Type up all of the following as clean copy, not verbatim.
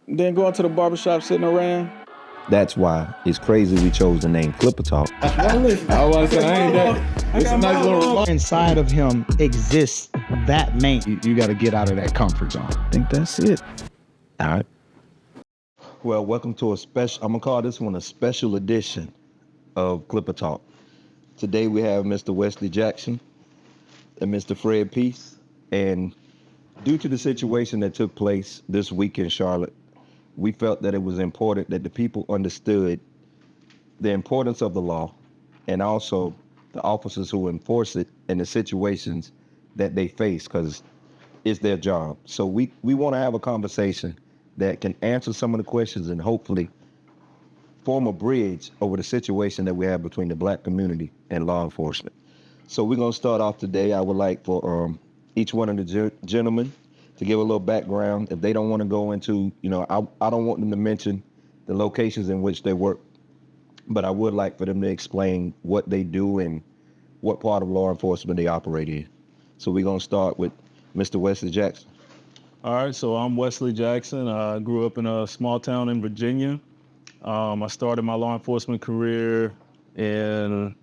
then going to the barbershop, sitting around. That's why it's crazy we chose the name Klippah Talk. I was about to say, I ain't that. It's a nice little remark. Inside of him exists that man. You got to get out of that comfort zone. I think that's it. All right. Well, welcome to a special, I'm going to call this one a special edition of Klippah Talk. Today we have Mr. Wesley Jackson and Mr. Fred Peace. And due to the situation that took place this week in Charlotte, we felt that it was important that the people understood the importance of the law and also the officers who enforce it in the situations that they face, because it's their job. So we want to have a conversation that can answer some of the questions and hopefully form a bridge over the situation that we have between the Black community and law enforcement. So we're going to start off today. I would like for each one of the gentlemen to give a little background. If they don't want to go into, I don't want them to mention the locations in which they work, but I would like for them to explain what they do and what part of law enforcement they operate in. So we're going to start with Mr. Wesley Jackson. All right, so I'm Wesley Jackson. I grew up in a small town in Virginia. I started my law enforcement career in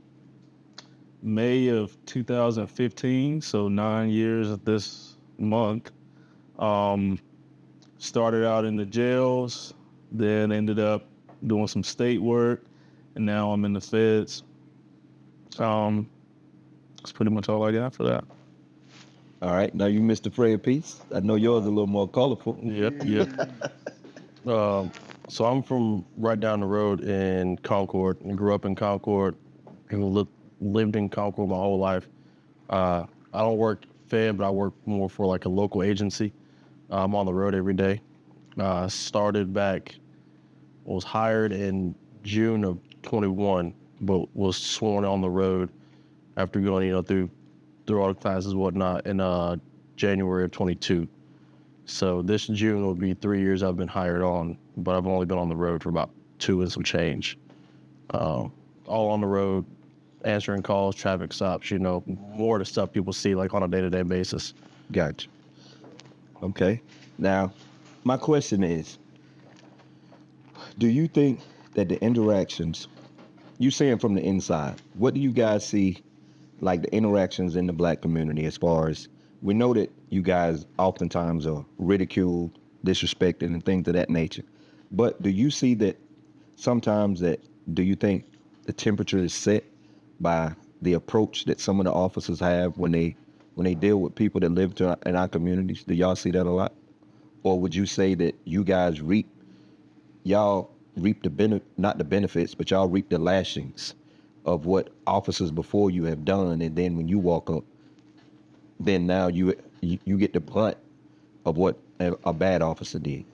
May of 2015, so 9 years this month. Started out in the jails, then ended up doing some state work, and now I'm in the feds. That's pretty much all I got for that. All right, now you Mr. Fred Peace. I know yours a little more colorful. Yep. So I'm from right down the road in Concord and grew up in Concord and lived in Concord my whole life. I don't work Fed, but I work more for like a local agency. I'm on the road every day. Was hired in June of 21, but was sworn on the road after going, through all the classes and whatnot in January of 22. So this June will be 3 years I've been hired on, but I've only been on the road for about 2 and some change. All on the road, answering calls, traffic stops, more of the stuff people see like on a day-to-day basis. Gotcha. Okay. Now, my question is, do you think that the interactions, you saying from the inside, what do you guys see like the interactions in the Black community as far as, we know that you guys oftentimes are ridiculed, disrespected, and things of that nature. But do you see that sometimes do you think the temperature is set by the approach that some of the officers have when they deal with people that live in our communities? Do y'all see that a lot? Or would you say that you guys reap not the benefits, but y'all reap the lashings of what officers before you have done, and then when you walk up, then now you get the brunt of what a bad officer did?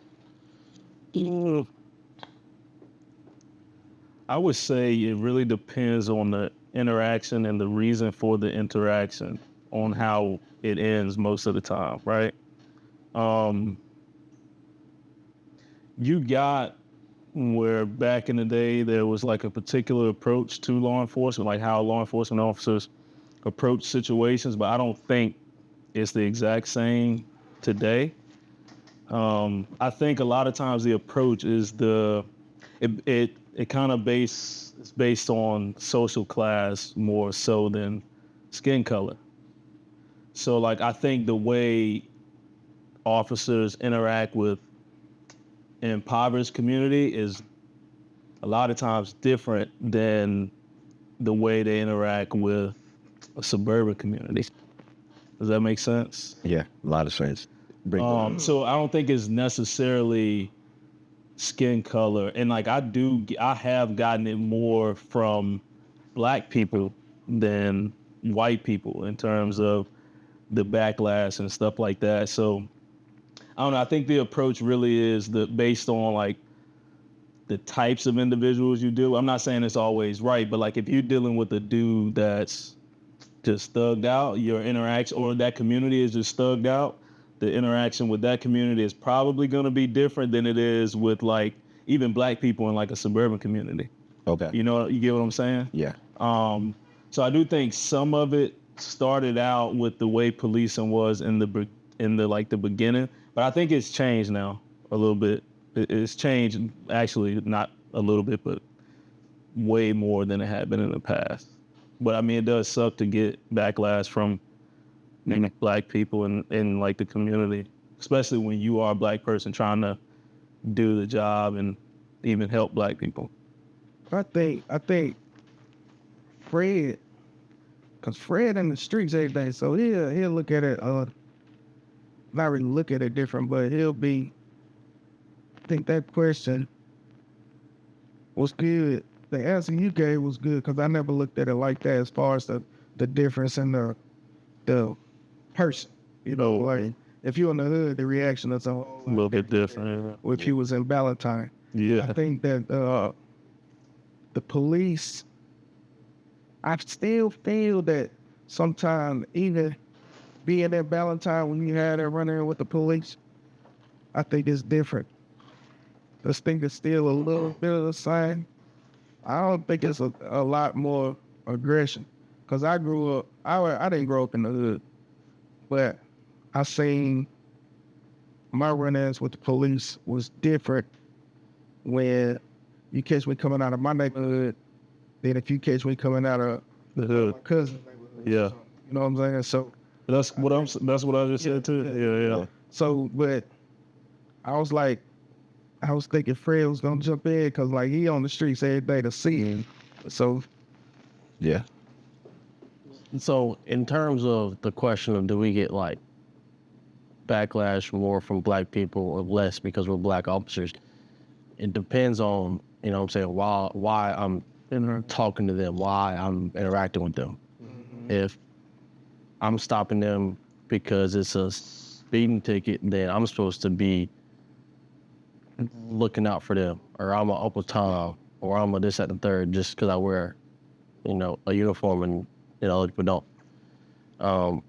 I would say it really depends on the interaction and the reason for the interaction on how it ends most of the time, right? You got where back in the day there was like a particular approach to law enforcement, like how law enforcement officers approach situations, but I don't think it's the exact same today. I think a lot of times the approach is it kind of it's based on social class more so than skin color. So like I think the way officers interact with impoverished community is a lot of times different than the way they interact with a suburban community. Does that make sense? Yeah, a lot of sense. So I don't think it's necessarily skin color. And like I have gotten it more from Black people than white people in terms of the backlash and stuff like that. So I don't know. I think the approach really is based on like the types of individuals you deal with. I'm not saying it's always right, but like if you're dealing with a dude that's just thugged out, your interaction, or that community is just thugged out, the interaction with that community is probably going to be different than it is with like even Black people in like a suburban community. Okay. You get what I'm saying? Yeah. So I do think some of it started out with the way policing was in the beginning, but I think it's changed now a little bit. It's changed, actually, not a little bit, but way more than it had been in the past. But I mean, it does suck to get backlash from Black people in like the community, especially when you are a Black person trying to do the job and even help Black people. I think Fred, cause Fred in the streets every day, so he'll look at it, not really look at it different, but he'll be. I think that question was good. The answer you gave was good, cause I never looked at it like that as far as the difference in the person. You know, like if you're in the hood, the reaction is a whole A little bit different. if he was in Valentine. Yeah. I think that the police, I still feel that sometimes even being at Valentine when you had that run-in with the police, I think it's different. This thing is still a little bit of the same. I don't think it's a lot more aggression. Because I grew up, I didn't grow up in the hood, but I seen my run-ins with the police was different when you catch me coming out of my neighborhood than if you catch me coming out of The hood. my cousin's neighborhood. Yeah. You know what I'm saying? So That's what I just said too. Yeah. So, but I was thinking Fred was gonna jump in because like he on the streets every day to see him. So Yeah. So in terms of the question of do we get like backlash more from Black people or less because we're Black officers, it depends on, you know what I'm saying, why I'm talking to them, why I'm interacting with them. If I'm stopping them because it's a speeding ticket, then I'm supposed to be looking out for them, or I'm a Uncle Tom, or I'm a this, that, and the third, just because I wear, you know, a uniform and, you know, other people don't.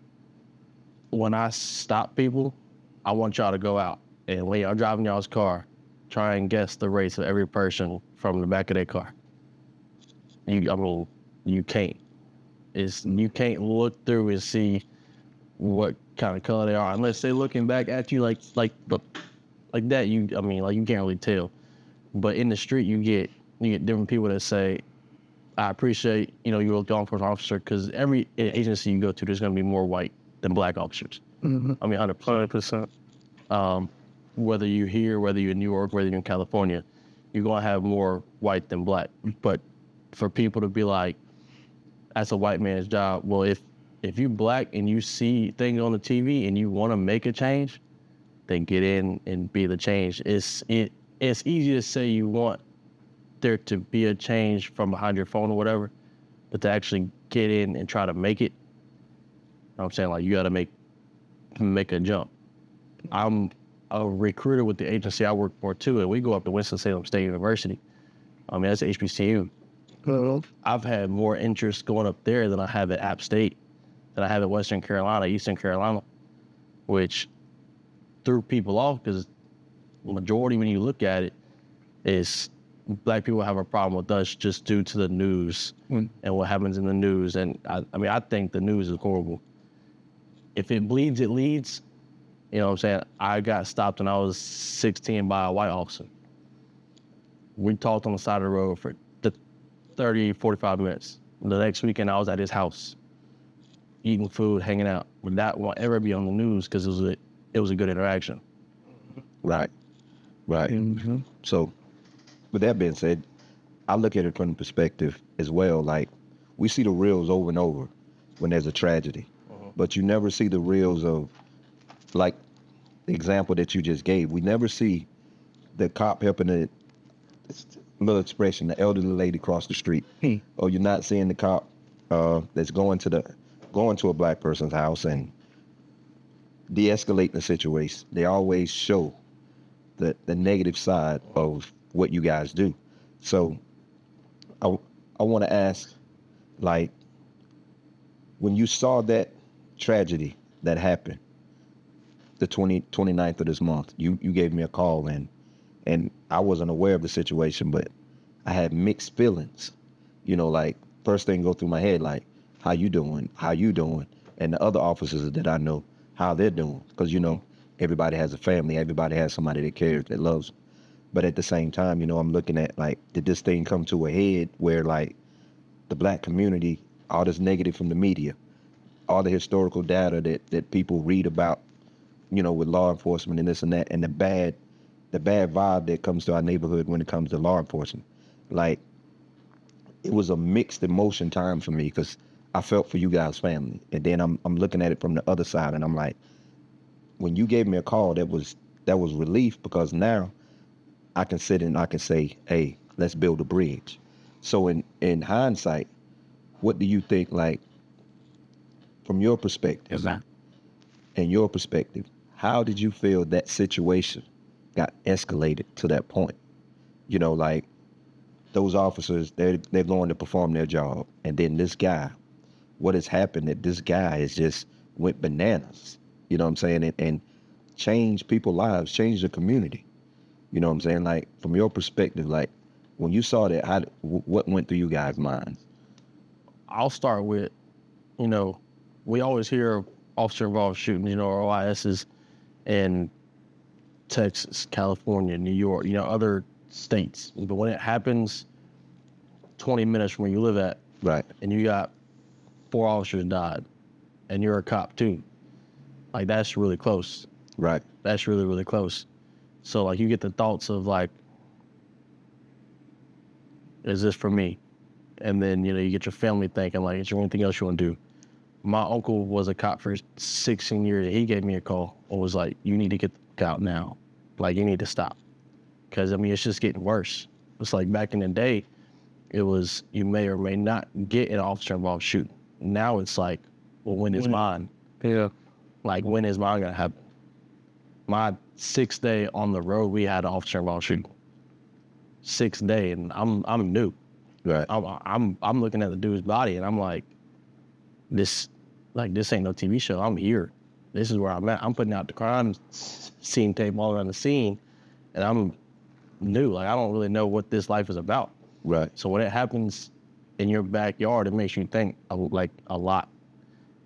When I stop people, I want y'all to go out. And when y'all driving y'all's car, try and guess the race of every person from the back of their car. You can't. You can't look through and see what kind of color they are unless they're looking back at you like that. You can't really tell. But in the street, you get different people that say, I appreciate, you know, you're a law enforcement officer, because every agency you go to, there's going to be more white than Black officers. mm-hmm. I mean, 100%. Whether you're here, whether you're in New York, whether you're in California, you're going to have more white than Black. But for people to be like, that's a white man's job. Well, if you're Black and you see things on the TV and you want to make a change, then get in and be the change. It's easy to say you want there to be a change from behind your phone or whatever, but to actually get in and try to make it, you know what I'm saying, like you got to make a jump. I'm a recruiter with the agency I work for too, and we go up to Winston-Salem State University. I mean, that's HBCU. I've had more interest going up there than I have at App State, than I have at Western Carolina, Eastern Carolina, which threw people off because the majority, when you look at it, is Black people have a problem with us just due to the news and what happens in the news. And I think the news is horrible. If it bleeds, it leads. You know what I'm saying? I got stopped when I was 16 by a white officer. We talked on the side of the road for 30, 45 minutes. The next weekend, I was at his house, eating food, hanging out. But that won't ever be on the news because it was a good interaction. Right. Mm-hmm. So, with that being said, I look at it from the perspective as well. Like, we see the reels over and over when there's a tragedy, but you never see the reels of, like, the example that you just gave. We never see the cop helping the little expression, the elderly lady across the street, or you're not seeing the cop that's going to a Black person's house and de-escalating the situation. They always show the negative side of what you guys do. So I want to ask, like, when you saw that tragedy that happened, the 29th of this month, you gave me a call, and I wasn't aware of the situation, but I had mixed feelings. You know, like, first thing go through my head, like, how you doing? And the other officers that I know, how they're doing. Because, you know, everybody has a family. Everybody has somebody that cares, that loves them. But at the same time, you know, I'm looking at like, did this thing come to a head where like the black community, all this negative from the media, all the historical data that people read about, you know, with law enforcement and this and that, and the bad vibe that comes to our neighborhood when it comes to law enforcement. Like, it was a mixed emotion time for me because I felt for you guys' family. And then I'm looking at it from the other side, and I'm like, when you gave me a call, that was relief, because now I can sit and I can say, hey, let's build a bridge. So in hindsight, what do you think, like, from your perspective, how did you feel that situation got escalated to that point? You know, like, those officers, they're going to perform their job, and then this guy, what has happened that this guy has just went bananas, you know what I'm saying, and changed people's lives, changed the community. You know what I'm saying? Like, from your perspective, like, when you saw that, what went through you guys' minds? I'll start with, you know, we always hear of officer-involved shootings, you know, OISs in Texas, California, New York, you know, other states. But when it happens 20 minutes from where you live at, Right. and you got 4 officers died, and you're a cop too, like, that's really close. Right. That's really, really close. So, like, you get the thoughts of, like, is this for me? And then, you know, you get your family thinking, like, is there anything else you want to do? My uncle was a cop for 16 years. He gave me a call and was like, you need to get out now. Like, you need to stop. Because, I mean, it's just getting worse. It's like back in the day, it was you may or may not get an officer-involved shooting. Now it's like, well, when is mine? Yeah. Like, when is mine going to happen? My 6th day on the road, we had an officer-involved shooting. 6th day, and I'm new. Right. I'm looking at the dude's body, and I'm like, this ain't no TV show. I'm here. This is where I'm at. I'm putting out the crime scene tape all around the scene, and I'm new. Like, I don't really know what this life is about. Right. So when it happens in your backyard, it makes you think like a lot.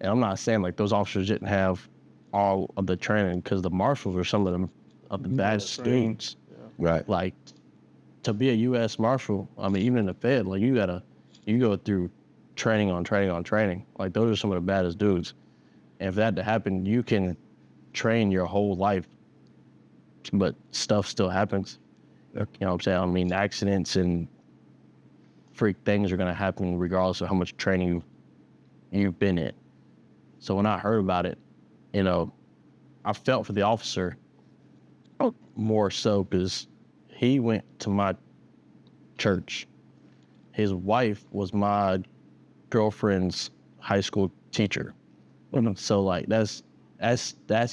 And I'm not saying like those officers didn't have all of the training, because the marshals are some of the baddest students. Right. Like, to be a U.S. Marshal, I mean, even in the Fed, like, you go through training on training on training. Like, those are some of the baddest dudes. And for that to happen, you can train your whole life, but stuff still happens. You know what I'm saying? I mean, accidents and freak things are going to happen regardless of how much training you've been in. So when I heard about it, you know, I felt for the officer more so because he went to my church. His wife was my girlfriend's high school teacher. So, like, that's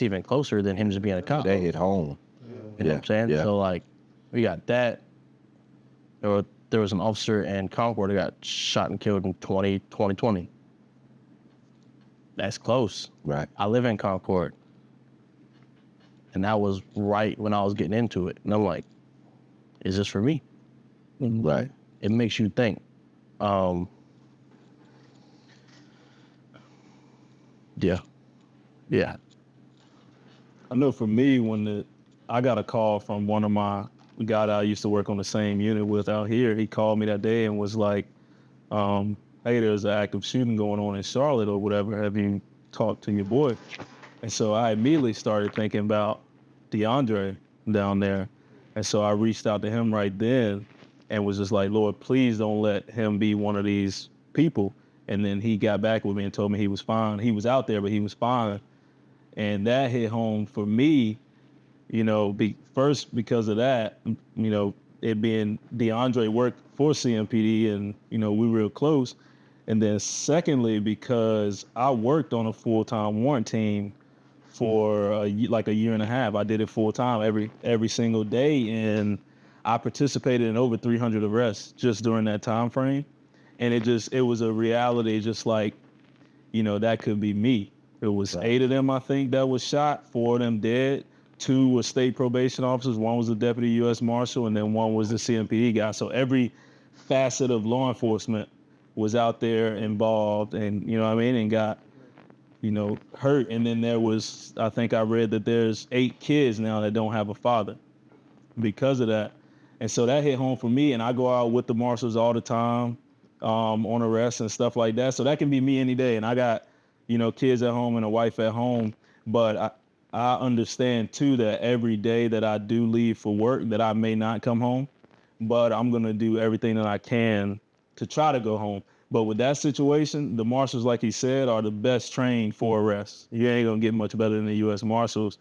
even closer than him just being a cop. They hit home. You know what I'm saying? Yeah. So, like, we got that. There was an officer in Concord that got shot and killed in 2020. That's close. Right. I live in Concord. And that was right when I was getting into it. And I'm like, is this for me? Right. It makes you think. Yeah. I know for me, I got a call from one of my guy that I used to work on the same unit with out here. He called me that day and was like, hey, there's an active shooting going on in Charlotte or whatever. Have you talked to your boy? And so I immediately started thinking about DeAndre down there. And so I reached out to him right then and was just like, Lord, please don't let him be one of these people. And then he got back with me and told me he was fine. He was out there, but he was fine. And that hit home for me, you know, first because of that, you know, it being DeAndre worked for CMPD and, you know, we were real close. And then secondly, because I worked on a full-time warrant team for a year and a half. I did it full-time every single day. And I participated in over 300 arrests just during that time frame. And it was a reality, just like, you know, that could be me. It was 8 of them, I think, that was shot, 4 of them dead. 2 were state probation officers. 1 was a deputy U.S. Marshal, and then 1 was the CMPD guy. So every facet of law enforcement was out there involved and, you know what I mean, and got, you know, hurt. And then there was, I think I read that there's 8 kids now that don't have a father because of that. And so that hit home for me. And I go out with the marshals all the time on arrests and stuff like that. So that can be me any day. And I got, kids at home and a wife at home. But I understand too that every day that I do leave for work that I may not come home, but I'm going to do everything that I can to try to go home. But with that situation, the marshals, like he said, are the best trained for arrests. You ain't going to get much better than the U.S. Marshals,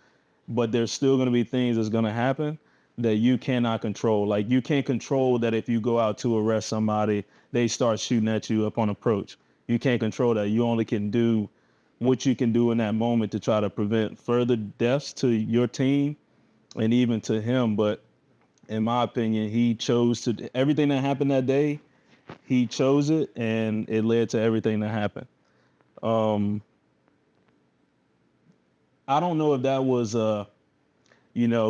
but there's still going to be things that's going to happen that you cannot control. Like you can't control that if you go out to arrest somebody, they start shooting at you upon approach. You can't control that. You only can do what you can do in that moment to try to prevent further deaths to your team and even to him. But in my opinion, he chose to, everything that happened that day, he chose it and it led to everything that happened. I don't know if that was,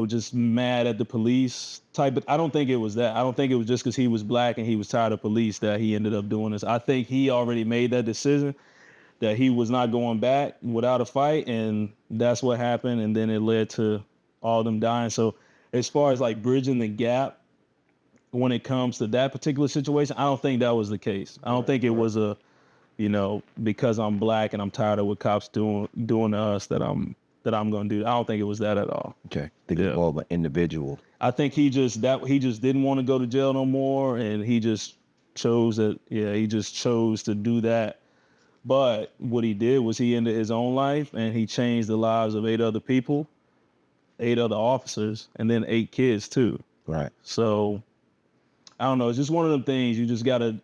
just mad at the police type, but I don't think it was that. I don't think it was just because he was black and he was tired of police that he ended up doing this. I think he already made that decision that he was not going back without a fight, and that's what happened, and then it led to all them dying. So as far as like bridging the gap when it comes to that particular situation, I don't think that was the case. I don't think it was a, because I'm black and I'm tired of what cops doing to us that I'm going to do. I don't think it was that at all. Okay. I think it's more of an individual. I think he just didn't want to go to jail no more, and he just chose to do that. But what he did was he ended his own life, and he changed the lives of 8 other people, 8 other officers, and then 8 kids too. Right. So I don't know. It's just one of them things. You just got to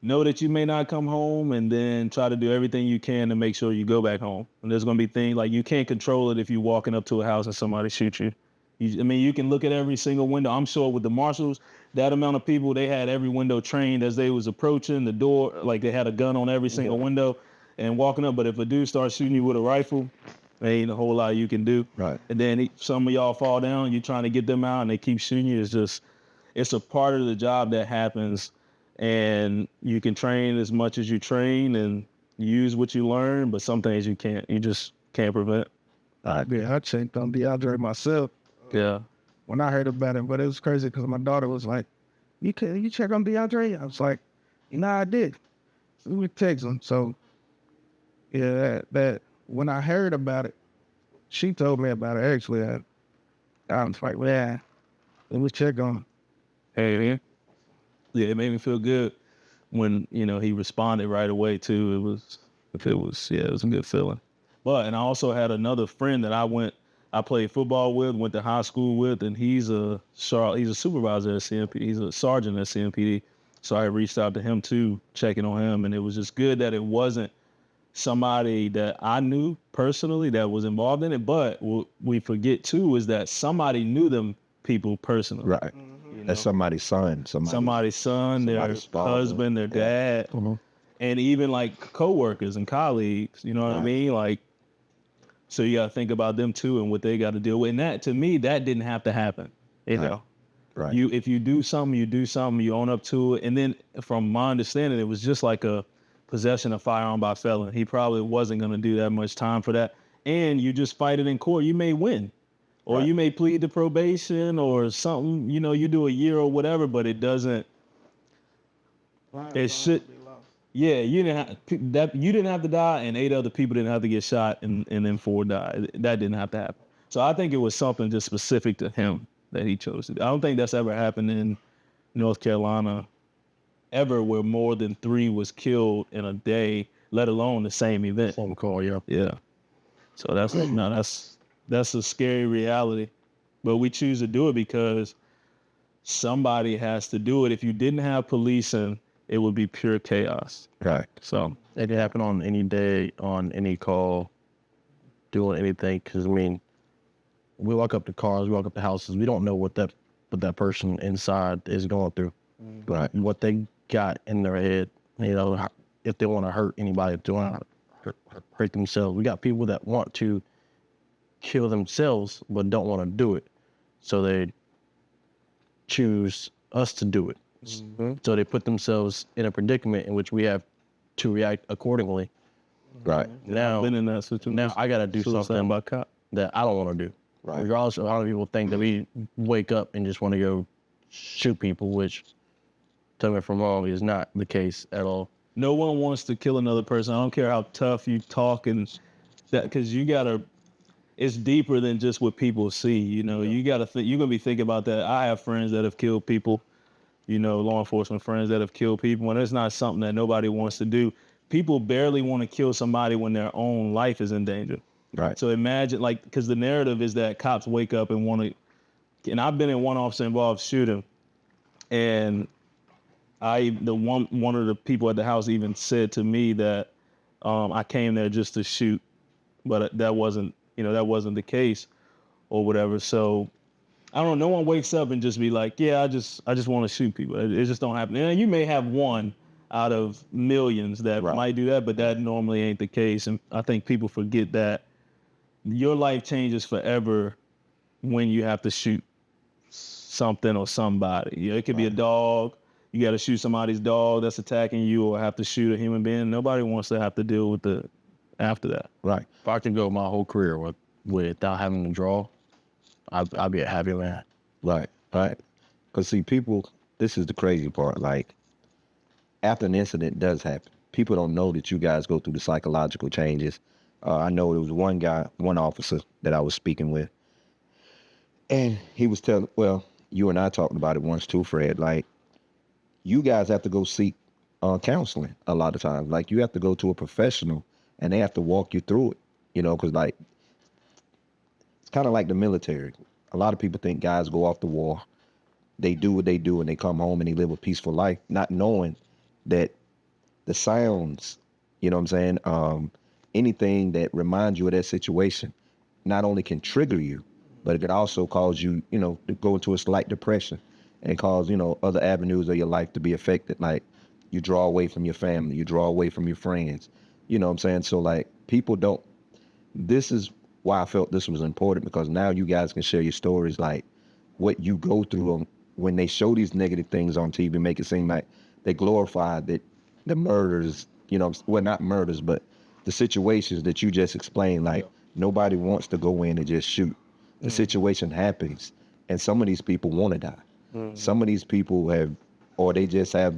know that you may not come home, and then try to do everything you can to make sure you go back home. And there's going to be things like you can't control it if you're walking up to a house and somebody shoots you. You can look at every single window. I'm sure with the marshals, that amount of people, they had every window trained as they was approaching the door, like they had a gun on every single window and walking up. But if a dude starts shooting you with a rifle, there ain't a whole lot you can do. Right. And then some of y'all fall down, you're trying to get them out and they keep shooting you. It's a part of the job that happens, and you can train as much as you train and use what you learn, but some things you just can't prevent. Yeah, I checked on DeAndre myself. Yeah. When I heard about it, but it was crazy because my daughter was like, you check on DeAndre? I was like, I did. So we text him. So yeah, that when I heard about it, she told me about it actually. I was like, yeah, let me check on him. Hey, man. Yeah, it made me feel good when, he responded right away too. It was a good feeling. And I also had another friend that I played football with, went to high school with, and he's a supervisor at CMP. He's a sergeant at CMPD. So I reached out to him too, checking on him. And it was just good that it wasn't somebody that I knew personally that was involved in it. But what we forget too is that somebody knew them people personally. Right. That's somebody's son. Somebody's son, their husband, their dad, and even like coworkers and colleagues. You know what I mean? Like, so you got to think about them too and what they got to deal with. And that, to me, that didn't have to happen. You know, right. If you do something, you own up to it. And then from my understanding, it was just like a possession of firearm by felon. He probably wasn't going to do that much time for that. And you just fight it in court. You may win. Or you may plead to probation or something, you do a year or whatever, but it doesn't, it should, yeah, you didn't have to die, and 8 other people didn't have to get shot, and then 4 died. That didn't have to happen. So I think it was something just specific to him that he chose to do. I don't think that's ever happened in North Carolina ever where more than 3 was killed in a day, let alone the same event. Phone call, yeah. Yeah. So that's a scary reality, but we choose to do it because somebody has to do it. If you didn't have policing, it would be pure chaos. Right. So it could happen on any day, on any call, doing anything. Because we walk up to cars, we walk up to houses. We don't know what that person inside is going through. Right. What they got in their head. If they want to hurt anybody, if they want to hurt themselves. We got people that want to kill themselves but don't want to do it, so they choose us to do it. So they put themselves in a predicament in which we have to react accordingly. Right. Now, I've been in that situation. now I got to do something about cop. that I don't want to do. Right. Regardless of how many people think that we wake up and just want to go shoot people, which, tell me if I'm wrong, is not the case at all. No one wants to kill another person. I don't care how tough you talk and that, because you gotta. It's deeper than just what people see. You gotta think. You're gonna be thinking about that. I have friends that have killed people. Law enforcement friends that have killed people, and it's not something that nobody wants to do. People barely want to kill somebody when their own life is in danger. Right. So imagine, because the narrative is that cops wake up and want to. And I've been in one officer involved shooting, and one of the people at the house even said to me that I came there just to shoot, but that wasn't the case, or whatever. So I don't know. No one wakes up and just be like, yeah, I just want to shoot people. It just don't happen. And you may have one out of millions that might do that, but that normally ain't the case. And I think people forget that your life changes forever when you have to shoot something or somebody. It could be a dog. You got to shoot somebody's dog that's attacking you, or have to shoot a human being. Nobody wants to have to deal with after that. Right. If I could go my whole career without having to draw, I'd be a happy man. Right. Because see, people, this is the crazy part. Like, after an incident does happen, people don't know that you guys go through the psychological changes. I know there was one officer that I was speaking with, and he was telling, well, you and I talked about it once too, Fred. Like, you guys have to go seek counseling a lot of times. Like, you have to go to a professional, and they have to walk you through it. Because like, it's kind of like the military. A lot of people think guys go off to war, they do what they do, and they come home and they live a peaceful life, not knowing that the sounds, anything that reminds you of that situation, not only can trigger you, but it could also cause you, to go into a slight depression and cause, other avenues of your life to be affected. Like, you draw away from your family, you draw away from your friends, So like, people don't, this is why I felt this was important, because now you guys can share your stories, like what you go through when they show these negative things on TV, make it seem like they glorify that the murders, well, not murders, but the situations that you just explained. Like, nobody wants to go in and just shoot. The situation happens, and some of these people want to die. Some of these people they just have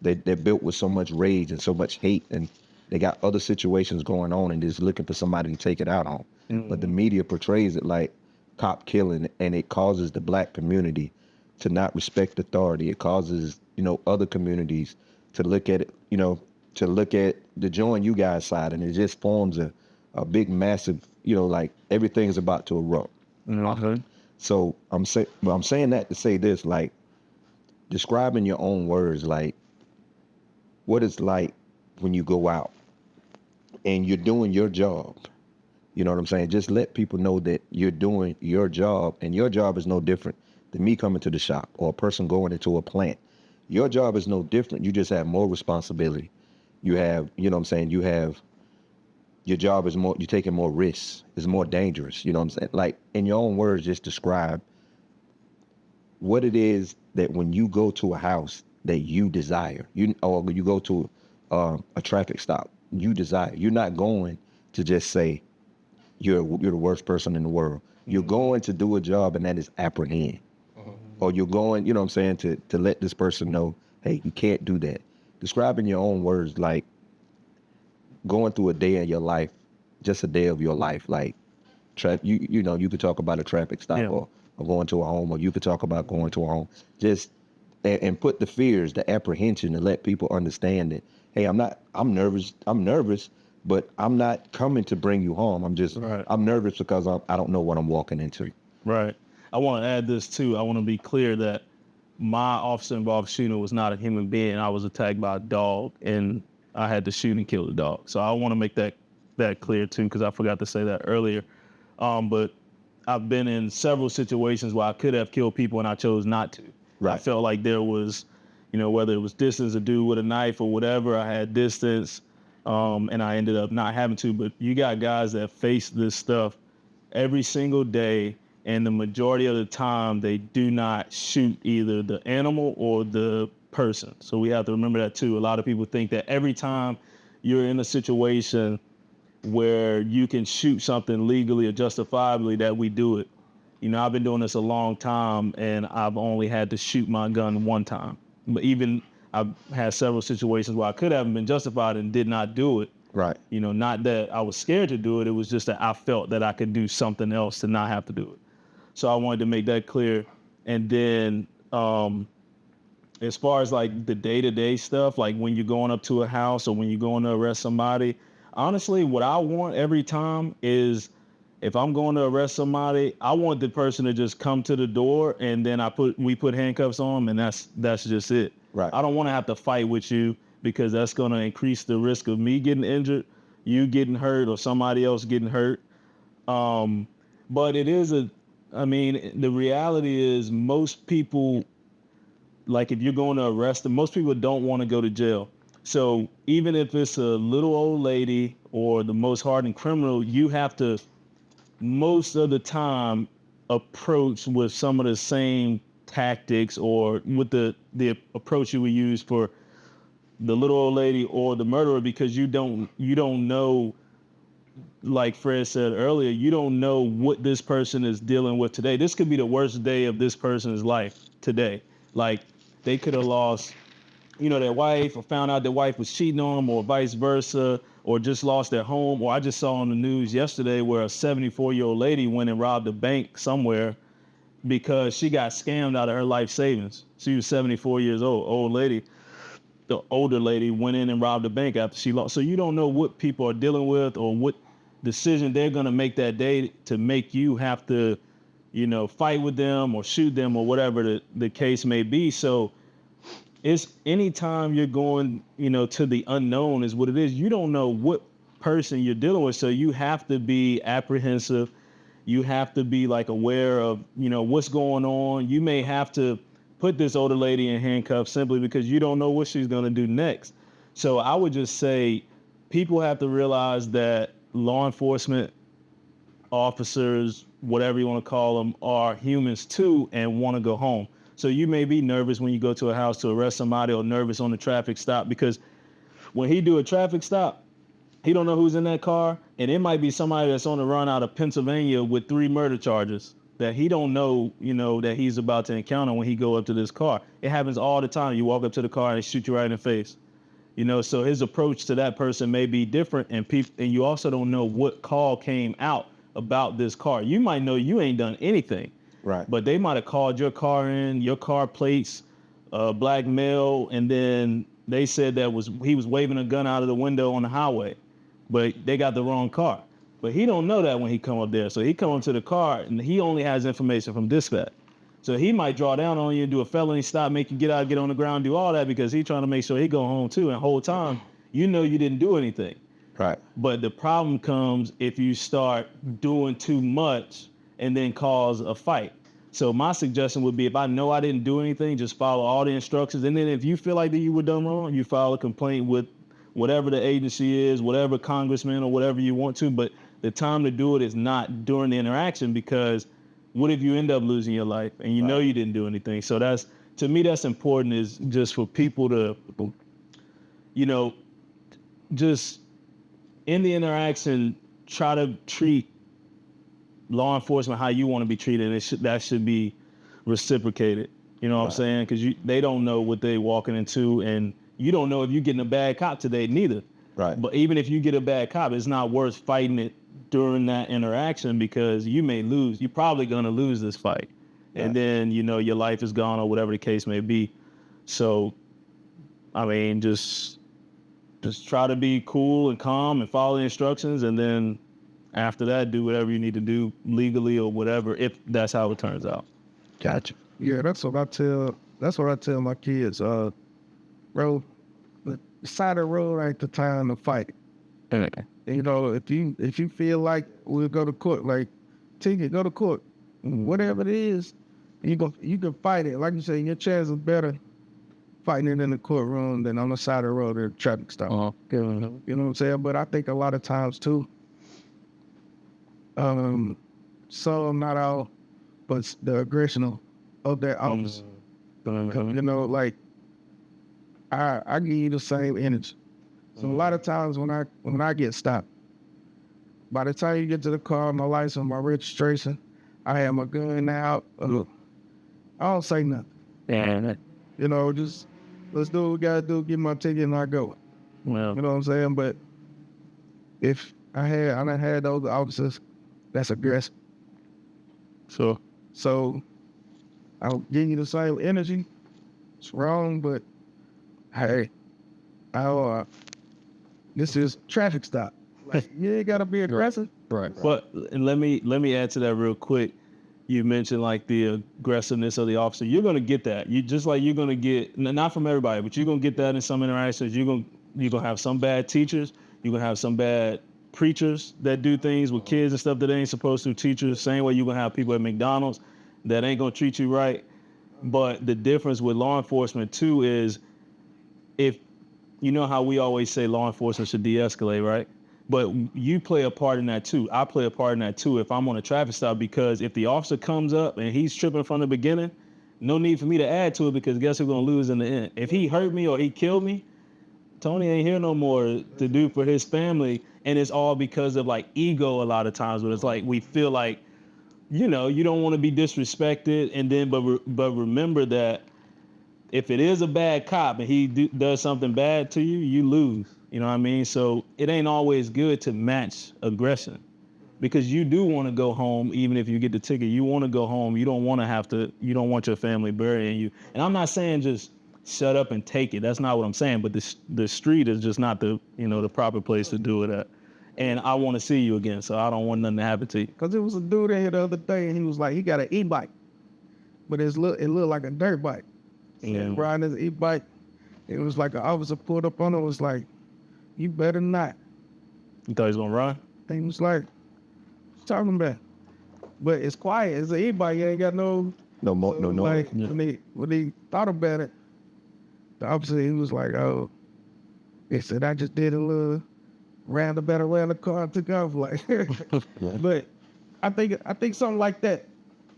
they're built with so much rage and so much hate, and they got other situations going on and just looking for somebody to take it out on. But the media portrays it like cop killing, and it causes the black community to not respect authority. It causes, other communities to look at it, to join you guys' side, and it just forms a big, massive, like everything's about to erupt. So I'm saying that to say this, like, describe in your own words, like, what it's like when you go out and you're doing your job. You know what I'm saying? Just let people know that you're doing your job, and your job is no different than me coming to the shop or a person going into a plant. Your job is no different. You just have more responsibility. You have, your job is more, you're taking more risks. It's more dangerous. You know what I'm saying? Like, in your own words, just describe what it is that when you go to a house that you desire, or you go to a traffic stop, you desire. You're not going to just say you're the worst person in the world. You're going to do a job, and that is apprehend. Or you're going, to let this person know, hey, you can't do that. Describe in your own words, like, going through a day in your life, just a day of your life, like, you could talk about a traffic stop, or going to a home, or you could talk about going to a home, just and put the fears, the apprehension, to let people understand that, hey, I'm nervous, but I'm not coming to bring you harm. I'm nervous because I don't know what I'm walking into. Right. I want to add this too. I want to be clear that my officer involved shooting was not a human being. I was attacked by a dog, and I had to shoot and kill the dog. So I want to make that clear too, because I forgot to say that earlier. But I've been in several situations where I could have killed people and I chose not to. Right. I felt like there was, whether it was distance, a dude with a knife or whatever, I had distance, and I ended up not having to. But you got guys that face this stuff every single day, and the majority of the time they do not shoot either the animal or the person. So we have to remember that too. A lot of people think that every time you're in a situation where you can shoot something legally or justifiably, that we do it. You know, I've been doing this a long time, and I've only had to shoot my gun one time. But even I've had several situations where I could have been justified and did not do it. Right. You know, not that I was scared to do it. It was just that I felt that I could do something else to not have to do it. So I wanted to make that clear. And then as far as like the day-to-day stuff, like when you're going up to a house or when you're going to arrest somebody, honestly, what I want every time is if I'm going to arrest somebody, I want the person to just come to the door and then we put handcuffs on them, and that's just it. Right. I don't want to have to fight with you because that's going to increase the risk of me getting injured, you getting hurt, or somebody else getting hurt. But it is the reality is most people, like if you're going to arrest them, most people don't want to go to jail. So even if it's a little old lady or the most hardened criminal, you have to most of the time approach with some of the same tactics or with the approach you would use for the little old lady or the murderer, because you don't know, like Fred said earlier, you don't know what this person is dealing with today. This could be the worst day of this person's life today. Like they could have lost, their wife, or found out their wife was cheating on them, or vice versa, or just lost their home. Or I just saw on the news yesterday where a 74-year-old lady went and robbed a bank somewhere because she got scammed out of her life savings. She was 74 years old, old lady. The older lady went in and robbed a bank after she lost. So you don't know what people are dealing with or what decision they're going to make that day to make you have to, fight with them or shoot them or whatever the case may be. So it's anytime you're going, to the unknown is what it is. You don't know what person you're dealing with. So you have to be apprehensive. You have to be like aware of, what's going on. You may have to put this older lady in handcuffs simply because you don't know what she's going to do next. So I would just say people have to realize that law enforcement officers, whatever you want to call them, are humans too and want to go home. So you may be nervous when you go to a house to arrest somebody, or nervous on the traffic stop, because when he do a traffic stop, he don't know who's in that car, and it might be somebody that's on the run out of Pennsylvania with 3 murder charges that he don't know, that he's about to encounter when he go up to this car. It happens all the time. You walk up to the car and they shoot you right in the face. So his approach to that person may be different, and you also don't know what call came out about this car. You might know you ain't done anything. Right. But they might have called your car in, your car plates, black male, and then they said he was waving a gun out of the window on the highway, but they got the wrong car. But he don't know that when he come up there. So he come up to the car and he only has information from dispatch. So he might draw down on you, do a felony stop, make you get out, get on the ground, do all that because he's trying to make sure he go home too. And the whole time, you didn't do anything. Right. But the problem comes if you start doing too much and then cause a fight. So my suggestion would be, if I know I didn't do anything, just follow all the instructions. And then if you feel like that you were done wrong, you file a complaint with whatever the agency is, whatever congressman or whatever you want to. But the time to do it is not during the interaction, because what if you end up losing your life and you know you didn't do anything? So to me, that's important, is just for people to, just in the interaction, try to treat law enforcement how you want to be treated. That should be reciprocated. You know what I'm saying? Because they don't know what they walking into, and you don't know if you're getting a bad cop today neither. Right. But even if you get a bad cop, it's not worth fighting it during that interaction, because you may lose. You're probably going to lose this fight. Right. And then, your life is gone or whatever the case may be. So, just try to be cool and calm and follow the instructions, and then after that, do whatever you need to do legally or whatever, if that's how it turns out. Gotcha. Yeah, that's what I tell my kids. Bro, the side of the road ain't the time to fight. Okay. If you feel like we'll go to court, like ticket, go to court, whatever it is, you can fight it. Like you say, your chance is better fighting it in the courtroom than on the side of the road at a traffic stop. Uh-huh. You know what I'm saying? But I think a lot of times too, some, not all, but the aggression of their office. Like I give you the same energy. So a lot of times when I get stopped, by the time you get to the car, my license, my registration, I have my gun out. I don't say nothing. And You know, just let's do what we gotta do, get my ticket and I go. well, You know what I'm saying? But if I done had those officers, that's aggressive. so So I'll give you the same energy. It's wrong, but hey, this is traffic stop. Like, you ain't gotta be aggressive. Right. But and let me add to that real quick. You mentioned like the aggressiveness of the officer. You're gonna get that. You just like you're gonna get not from everybody, but you're gonna get that in some interactions. You're gonna have some bad teachers. You're gonna have some bad preachers that do things with kids and stuff that they ain't supposed to. Teachers, same way you're gonna have people at McDonald's that ain't gonna treat you right. But the difference with law enforcement too is if you know how we always say law enforcement should de-escalate, right? But you play a part in that too. I play a part in that too if I'm on a traffic stop, because if the officer comes up and he's tripping from the beginning, no need for me to add to it, because guess who's gonna lose in the end? If he hurt me or he killed me, Tony ain't here no more to do for his family. And it's all because of like ego a lot of times, but it's like we feel like, you know, you don't want to be disrespected, and then but remember that if it is a bad cop and he does something bad to you, you lose. You know what I mean? So it ain't always good to match aggression, because you do want to go home. Even if you get the ticket, you want to go home. You don't want to have to, you don't want your family burying you. And I'm not saying just shut up and take it. That's not what I'm saying. But the street is just not the, you know, the proper place to do it at. And I want to see you again, so I don't want nothing to happen to you. Cause it was a dude in here the other day and he was like, he got an e-bike, but it looked like a dirt bike. Yeah. Riding his e-bike, it was like an officer pulled up on him, was like, you better not. You thought he was gonna run? And he was like, what you talking about? But it's quiet. It's an e-bike. You ain't got no like when he thought about it, the officer, he was like, oh, he said, I just did a little roundabout around the car and took off. Like, but I think something like that,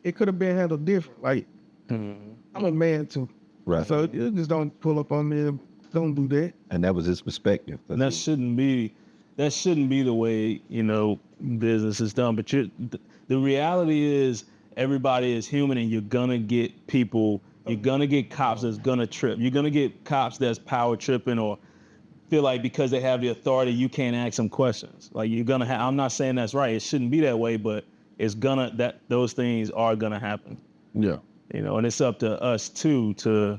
it could have been handled different. Like, I'm a man too. Right. So you just don't pull up on me and don't do that. And that was his perspective. And that shouldn't be the way, you know, business is done. But the reality is everybody is human, and you're gonna get people, you're gonna get cops that's gonna trip. You're gonna get cops that's power tripping or feel like because they have the authority, you can't ask them questions. Like you're gonna have, I'm not saying that's right. It shouldn't be that way, but it's gonna, those things are gonna happen. Yeah. You know, and it's up to us too to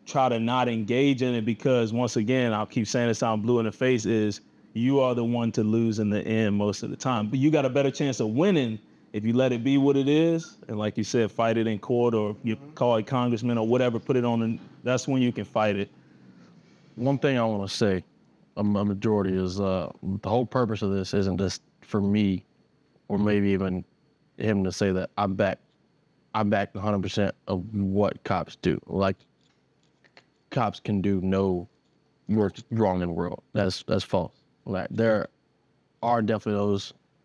try to not engage in it, because once again, I'll keep saying this, I'm blue in the face, is you are the one to lose in the end most of the time. But you got a better chance of winning if you let it be what it is. And like you said, fight it in court, or you call a congressman or whatever, put it on, and that's when you can fight it. One thing I want to say, a majority is the whole purpose of this isn't just for me, or maybe even him to say that I back 100% of what cops do. Like, cops can do no wrong in the world. That's false. Like, there are definitely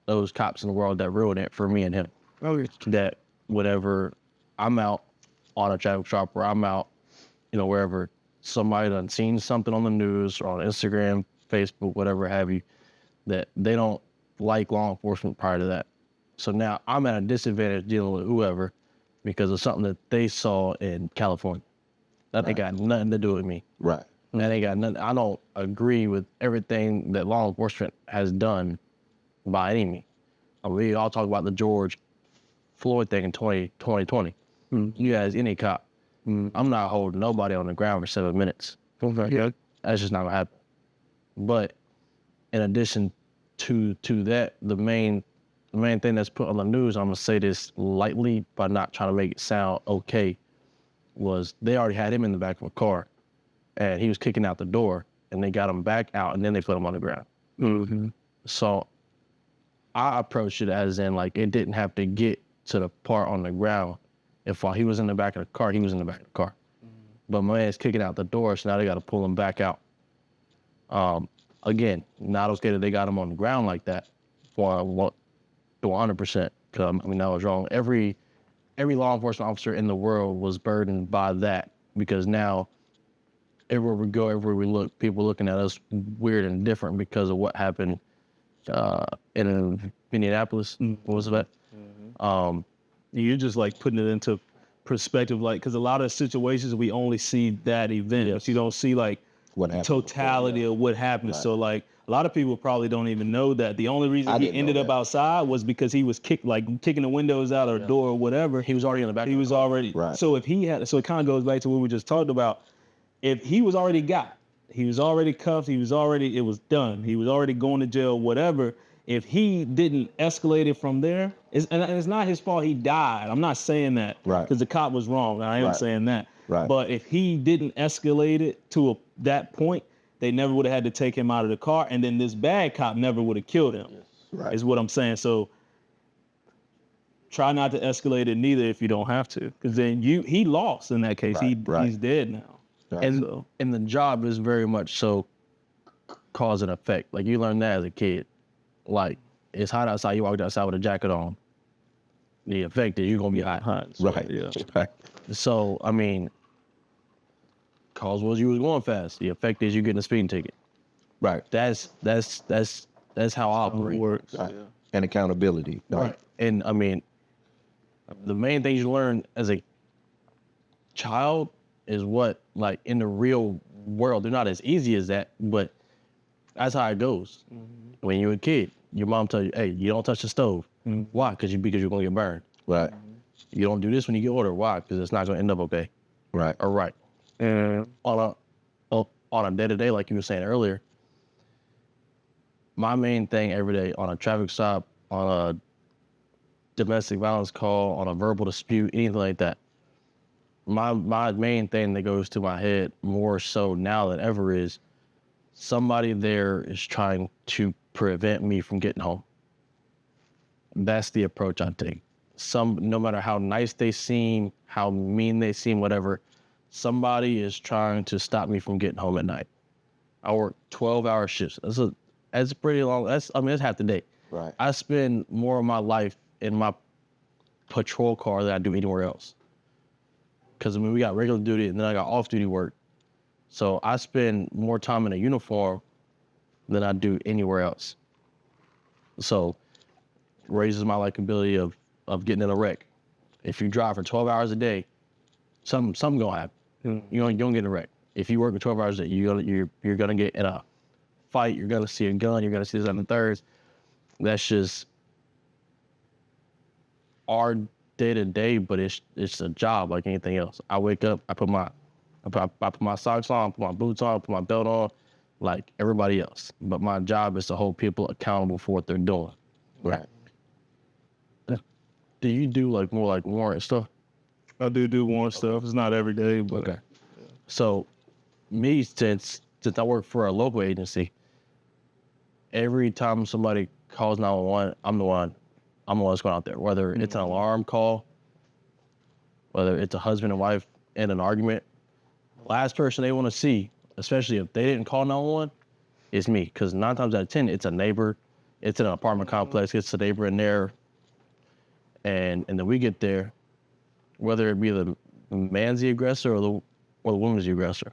those cops in the world that ruin it for me and him. Okay. That whenever I'm out on a traffic stop, or I'm out, you know, wherever, somebody done seen something on the news or on Instagram, Facebook, whatever have you, that they don't like law enforcement prior to that. So now I'm at a disadvantage dealing with whoever because of something that they saw in California. That ain't got nothing to do with me. Right. That ain't got nothing. I don't agree with everything that law enforcement has done by any means. We all talk about the George Floyd thing in 2020. You guys, any cop, I'm not holding nobody on the ground for 7 minutes. Yeah. That's just not gonna happen. But in addition to that, the main thing that's put on the news, I'm gonna say this lightly by not trying to make it sound okay, was they already had him in the back of a car, and he was kicking out the door, and they got him back out, and then they put him on the ground. Mm-hmm. So I approached it as in, like, it didn't have to get to the part on the ground. If while he was in the back of the car, he was in the back of the car. But my man's kicking out the door, so now they got to pull him back out. Again, not okay that they got him on the ground like that for 100%. Because I mean, that was wrong. Every law enforcement officer in the world was burdened by that, because now everywhere we go, everywhere we look, people looking at us weird and different because of what happened in Minneapolis. What was that? You're just like putting it into perspective, like, because a lot of situations we only see that event, but you don't see like What happened totality of what happened. So like a lot of people probably don't even know that the only reason he ended up outside was because he was kicking the windows out or door or whatever. He was already in the back. He was already So if he had, so it kind of goes back to what we just talked about. If he was already he was already cuffed, it was done. He was already going to jail, whatever. If he didn't escalate it from there, and it's not his fault he died. I'm not saying that. Right. Because the cop was wrong. I am saying that. Right. But if he didn't escalate it to that point, they never would have had to take him out of the car, and then this bad cop never would have killed him. Right. Is what I'm saying. So try not to escalate it neither if you don't have to, because then he lost in that case. He's dead now. Right. And the job is very much so cause and effect. Like you learn that as a kid. Like it's hot outside, you walk outside with a jacket on. The effect is you're gonna be hot. So, Right. Yeah. Right. So I mean, cause was you was going fast. The effect is you getting a speeding ticket. Right. That's how I operate. Works. Right. And accountability. Right. And I mean, the main things you learn as a child is what, like, in the real world, they're not as easy as that, but that's how it goes. When you're a kid, your mom tells you, hey, you don't touch the stove. Why? Because you're going to get burned. Right. You don't do this when you get older. Why? Because it's not going to end up okay. Right. All right. And on a day-to-day, like you were saying earlier, my main thing every day on a traffic stop, on a domestic violence call, on a verbal dispute, anything like that, my main thing that goes to my head more so now than ever is somebody there is trying to prevent me from getting home. That's the approach I take. No matter how nice they seem, how mean they seem, whatever, somebody is trying to stop me from getting home at night. I work 12-hour shifts. That's pretty long. That's half the day. Right. I spend more of my life in my patrol car than I do anywhere else. Because I mean, we got regular duty and then I got off-duty work. So I spend more time in a uniform than I do anywhere else. So raises my likability of getting in a wreck. If you drive for 12 hours a day, something gonna happen. You don't get in a wreck. If you work for 12 hours a day, you're gonna get in a fight. You're gonna see a gun. You're gonna see this and the thirds. That's just our day to day, but it's a job like anything else. I wake up, I put my socks on, put my boots on, put my belt on, like everybody else. But my job is to hold people accountable for what they're doing. Right. Do you do like more like warrant stuff? I do warrant stuff. It's not every day, but Okay. So me, since I work for a local agency, every time somebody calls 911, I'm the one that's going out there. Whether it's an alarm call, whether it's a husband and wife in an argument, last person they want to see, especially if they didn't call 911, is me. Because 9 times out of 10, it's a neighbor, it's in an apartment complex, it's a neighbor in there, and then we get there, whether it be the man's the aggressor or the woman's the aggressor.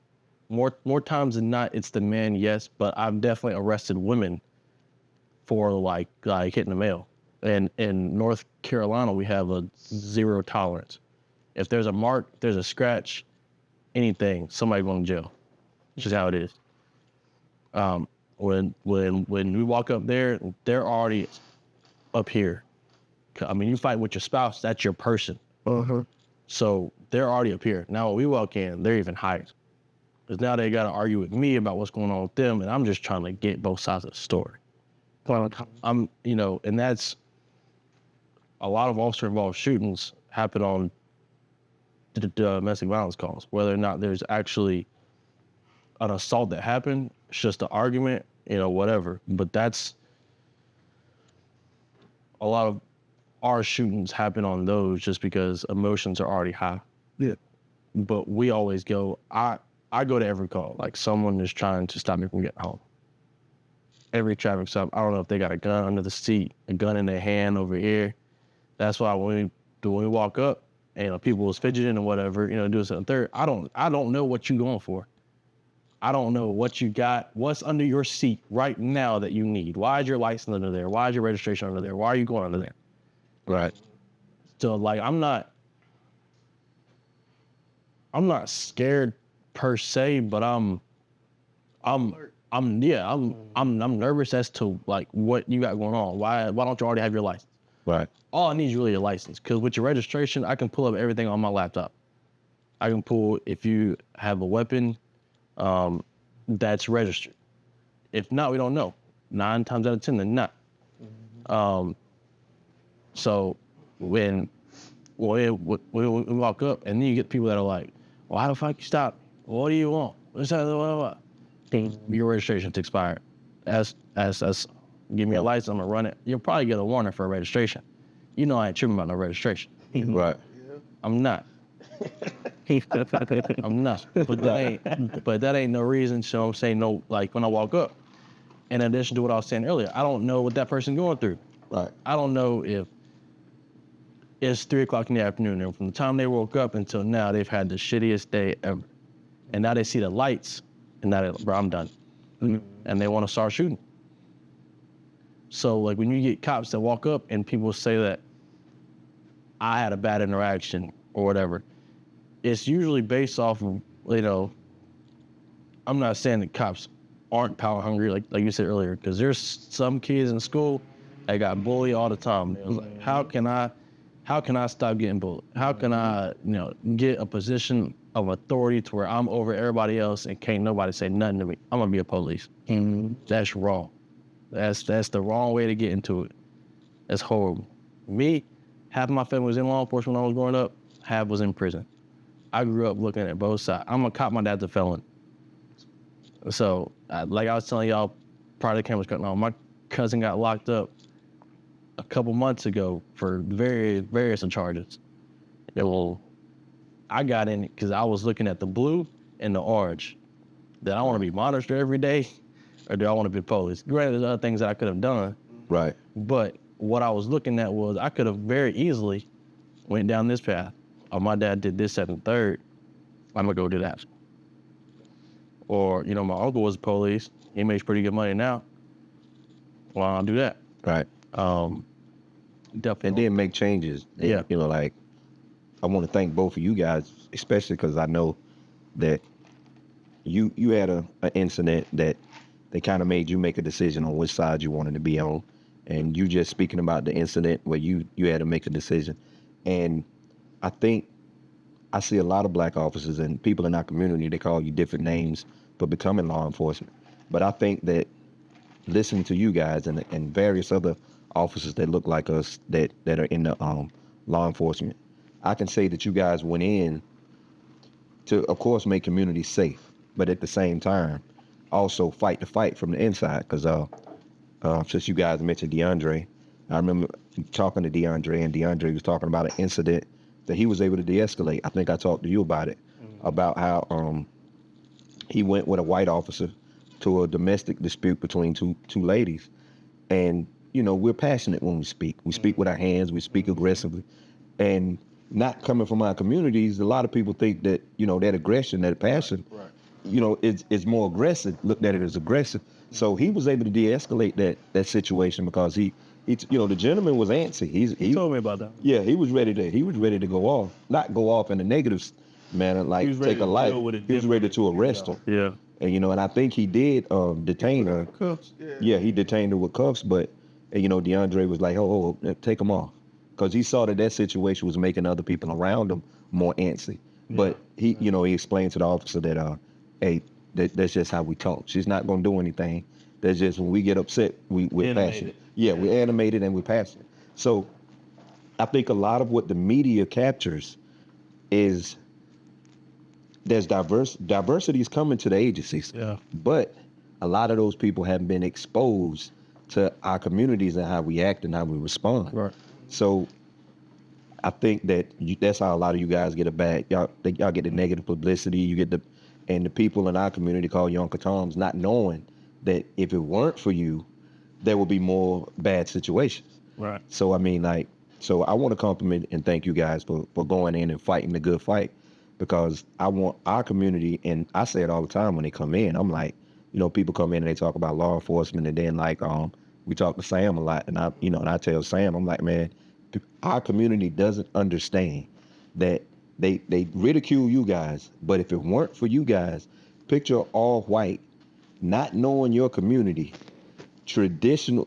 More times than not, it's the man, yes, but I've definitely arrested women for like hitting a male. And in North Carolina, we have a 0 tolerance. If there's a mark, there's a scratch, anything, somebody going to jail. It's just how it is. When we walk up there, they're already up here. I mean, you fight with your spouse, that's your person. So they're already up here. Now when we walk in, they're even higher. Because now they got to argue with me about what's going on with them, and I'm just trying to get both sides of the story. And that's a lot of officer-involved shootings happen on domestic violence calls. Whether or not there's actually an assault that happened, it's just an argument, whatever. But that's a lot of our shootings happen on those just because emotions are already high. Yeah. But we always go, I go to every call, like someone is trying to stop me from getting home. Every traffic stop, I don't know if they got a gun under the seat, a gun in their hand over here. That's why when we walk up and people was fidgeting or whatever, do something third, I don't know what you going for. I don't know what you got, what's under your seat right now that you need. Why is your license under there? Why is your registration under there? Why are you going under there? Right. still like I'm not scared per se, but I'm nervous as to like what you got going on. Why don't you already have your license? Right. All I need is really your license, because with your registration, I can pull up everything on my laptop. I can pull if you have a weapon that's registered. If not, we don't know. 9 times out of 10, they're not. So when we walk up, and then you get people that are like, "Why the fuck you stop? What do you want? What's that? Your registration's expired. As give me a license, I'm gonna run it. You'll probably get a warning for a registration. You know I ain't tripping about no registration. Right. I'm not. I'm not. But that ain't no reason. So I'm saying no. Like when I walk up, in addition to what I was saying earlier, I don't know what that person's going through. Right. I don't know if it's 3:00 in the afternoon, and from the time they woke up until now, they've had the shittiest day ever. And now they see the lights, and now bro, I'm done. And they want to start shooting. So like when you get cops that walk up and people say that I had a bad interaction or whatever, it's usually based off of, I'm not saying that cops aren't power hungry, like you said earlier, because there's some kids in school that got bullied all the time. It was like, how can I stop getting bullied? How can I, get a position of authority to where I'm over everybody else and can't nobody say nothing to me? I'm gonna be a police. That's wrong. That's the wrong way to get into it. That's horrible. Me, half of my family was in law enforcement when I was growing up, half was in prison. I grew up looking at both sides. I'm a cop, my dad's a felon. So, like I was telling y'all prior to the cameras cutting on, my cousin got locked up a couple months ago for various charges. Well, I got in it because I was looking at the blue and the orange. That I want to be monitored every day, or do I want to be police? Granted, there's other things that I could have done. Right. But what I was looking at was I could have very easily went down this path. Or my dad did this, second, third. I'm gonna go do that. Or, my uncle was police. He makes pretty good money now. Well, I'll do that. Right. Definitely. And then make changes. Yeah. Like, I want to thank both of you guys, especially because I know that you had an incident that they kind of made you make a decision on which side you wanted to be on. And you just speaking about the incident where you had to make a decision. And I think I see a lot of black officers and people in our community, they call you different names for becoming law enforcement. But I think that listening to you guys and various other officers that look like us that are in the law enforcement, I can say that you guys went in to, of course, make communities safe, but at the same time, also fight the fight from the inside. Because since you guys mentioned DeAndre, I remember talking to DeAndre, and DeAndre was talking about an incident that he was able to de-escalate. I think I talked to you about it, about how he went with a white officer to a domestic dispute between two ladies. And, we're passionate when we speak. We speak with our hands, we speak aggressively. And not coming from our communities, a lot of people think that, that aggression, that passion, it's more aggressive, looked at it as aggressive. So he was able to de-escalate that situation because the gentleman was antsy. He told me about that. Yeah, he was ready to go off. Not go off in a negative manner, like take a life. He was ready to arrest her. Yeah. And and I think he did detain her. Cuffs. Yeah, he detained her with cuffs, but DeAndre was like, oh, take him off. Because he saw that situation was making other people around him more antsy. Yeah. But he explained to the officer that, hey, that's just how we talk. She's not going to do anything. That's just when we get upset, we're passionate. Yeah, we're animated and we're passionate. So I think a lot of what the media captures is there's diversity is coming to the agencies. Yeah. But a lot of those people haven't been exposed to our communities and how we act and how we respond. Right. So I think that that's how a lot of you guys get a bad, y'all get the negative publicity. You get and the people in our community call you Uncle Toms, not knowing that if it weren't for you, there would be more bad situations. Right. So I want to compliment and thank you guys for going in and fighting the good fight, because I want our community, and I say it all the time when they come in, I'm like, people come in and they talk about law enforcement, and then we talk to Sam a lot, and I tell Sam, I'm like, man, our community doesn't understand that they ridicule you guys, but if it weren't for you guys, picture all white, not knowing your community, traditional,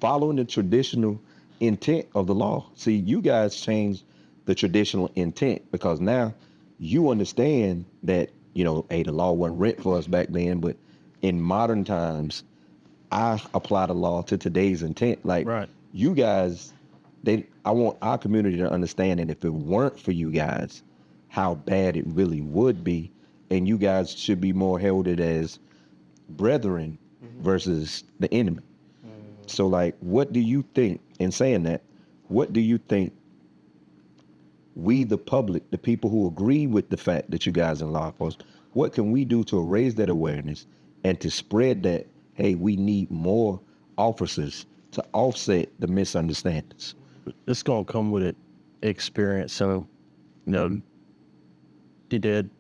following the traditional intent of the law. See, you guys changed the traditional intent because now you understand that, hey, the law wasn't written for us back then, but in modern times, I apply the law to today's intent. Like, Right. you guys, I want our community to understand that if it weren't for you guys, how bad it really would be, and you guys should be more heralded as brethren versus the enemy. So, like, what do you think, in saying that, what do you think we, the public, the people who agree with the fact that you guys are law enforcement, what can we do to raise that awareness and to spread that, hey, we need more officers to offset the misunderstandings? It's gonna come with it, experience. So,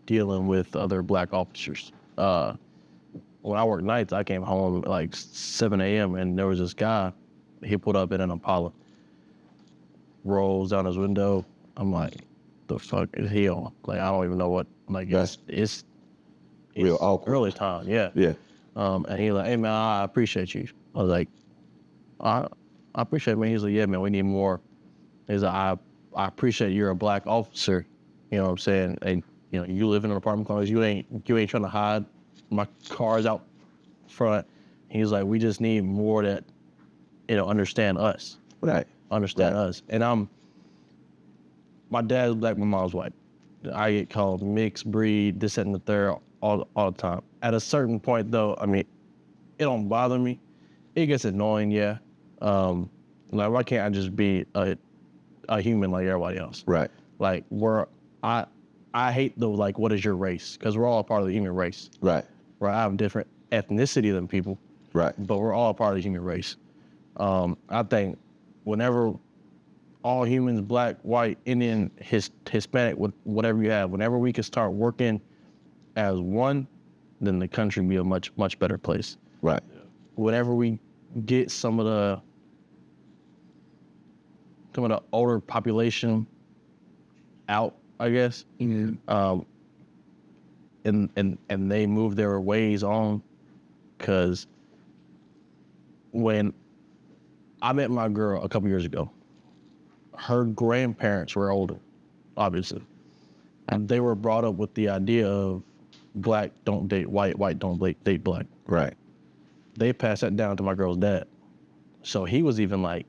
dealing with other black officers. When I worked nights, I came home at like 7 a.m. and there was this guy. He pulled up in an Impala, rolls down his window. I'm like, the fuck is he on? Like, I don't even know what. Like, it's real awkward. Early time, yeah. Yeah. And he like, hey man, I appreciate you. I was like, I appreciate it, man. He's like, yeah, man, we need more. He's like, I appreciate you're a black officer. You know what I'm saying? And you live in an apartment complex. You ain't trying to hide. My car's out front. He's like, we just need more that, understand us. Right. Understand us. And my dad's black, my mom's white. I get called mixed breed, this, that, and the third all the time. At a certain point, though, I mean, it don't bother me. It gets annoying, yeah. Like, why can't I just be a human like everybody else? Right. Like, I hate the, like, what is your race? Because we're all a part of the human race. Right. Right. I have different ethnicity than people. Right. But we're all a part of the human race. I think whenever all humans, black, white, Indian, Hispanic, whatever you have, whenever we can start working as one, then the country will be a much, much better place. Right. Whenever we get some of the older population out, I guess, and they move their ways on, because when I met my girl a couple years ago, her grandparents were older, obviously, and they were brought up with the idea of black don't date white, white don't date black. Right. They passed that down to my girl's dad, so he was even like,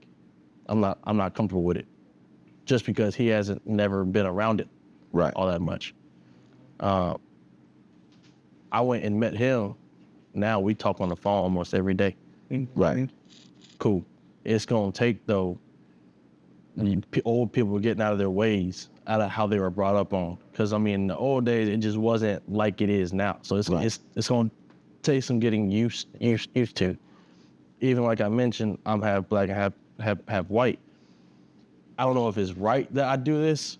I'm not comfortable with it, just because he hasn't never been around it, right, all that much. I went and met him. Now we talk on the phone almost every day. Right. Cool. It's gonna take, though, old people getting out of their ways, out of how they were brought up on. Because I mean, in the old days, it just wasn't like it is now. So it's gonna take some getting used to. Even like I mentioned, I'm half black and half white. I don't know if it's right that I do this,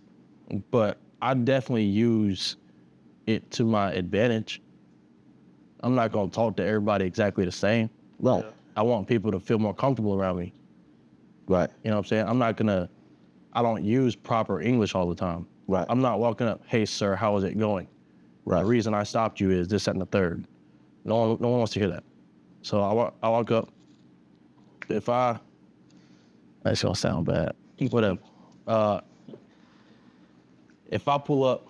but I definitely use it to my advantage. I'm not gonna talk to everybody exactly the same. Right. I want people to feel more comfortable around me. Right. You know what I'm saying? I don't use proper English all the time. Right. I'm not walking up, hey sir, how is it going? Right. The reason I stopped you is this, that, and the third. No one wants to hear that. So I walk up. That's gonna sound bad. Whatever. If I pull up,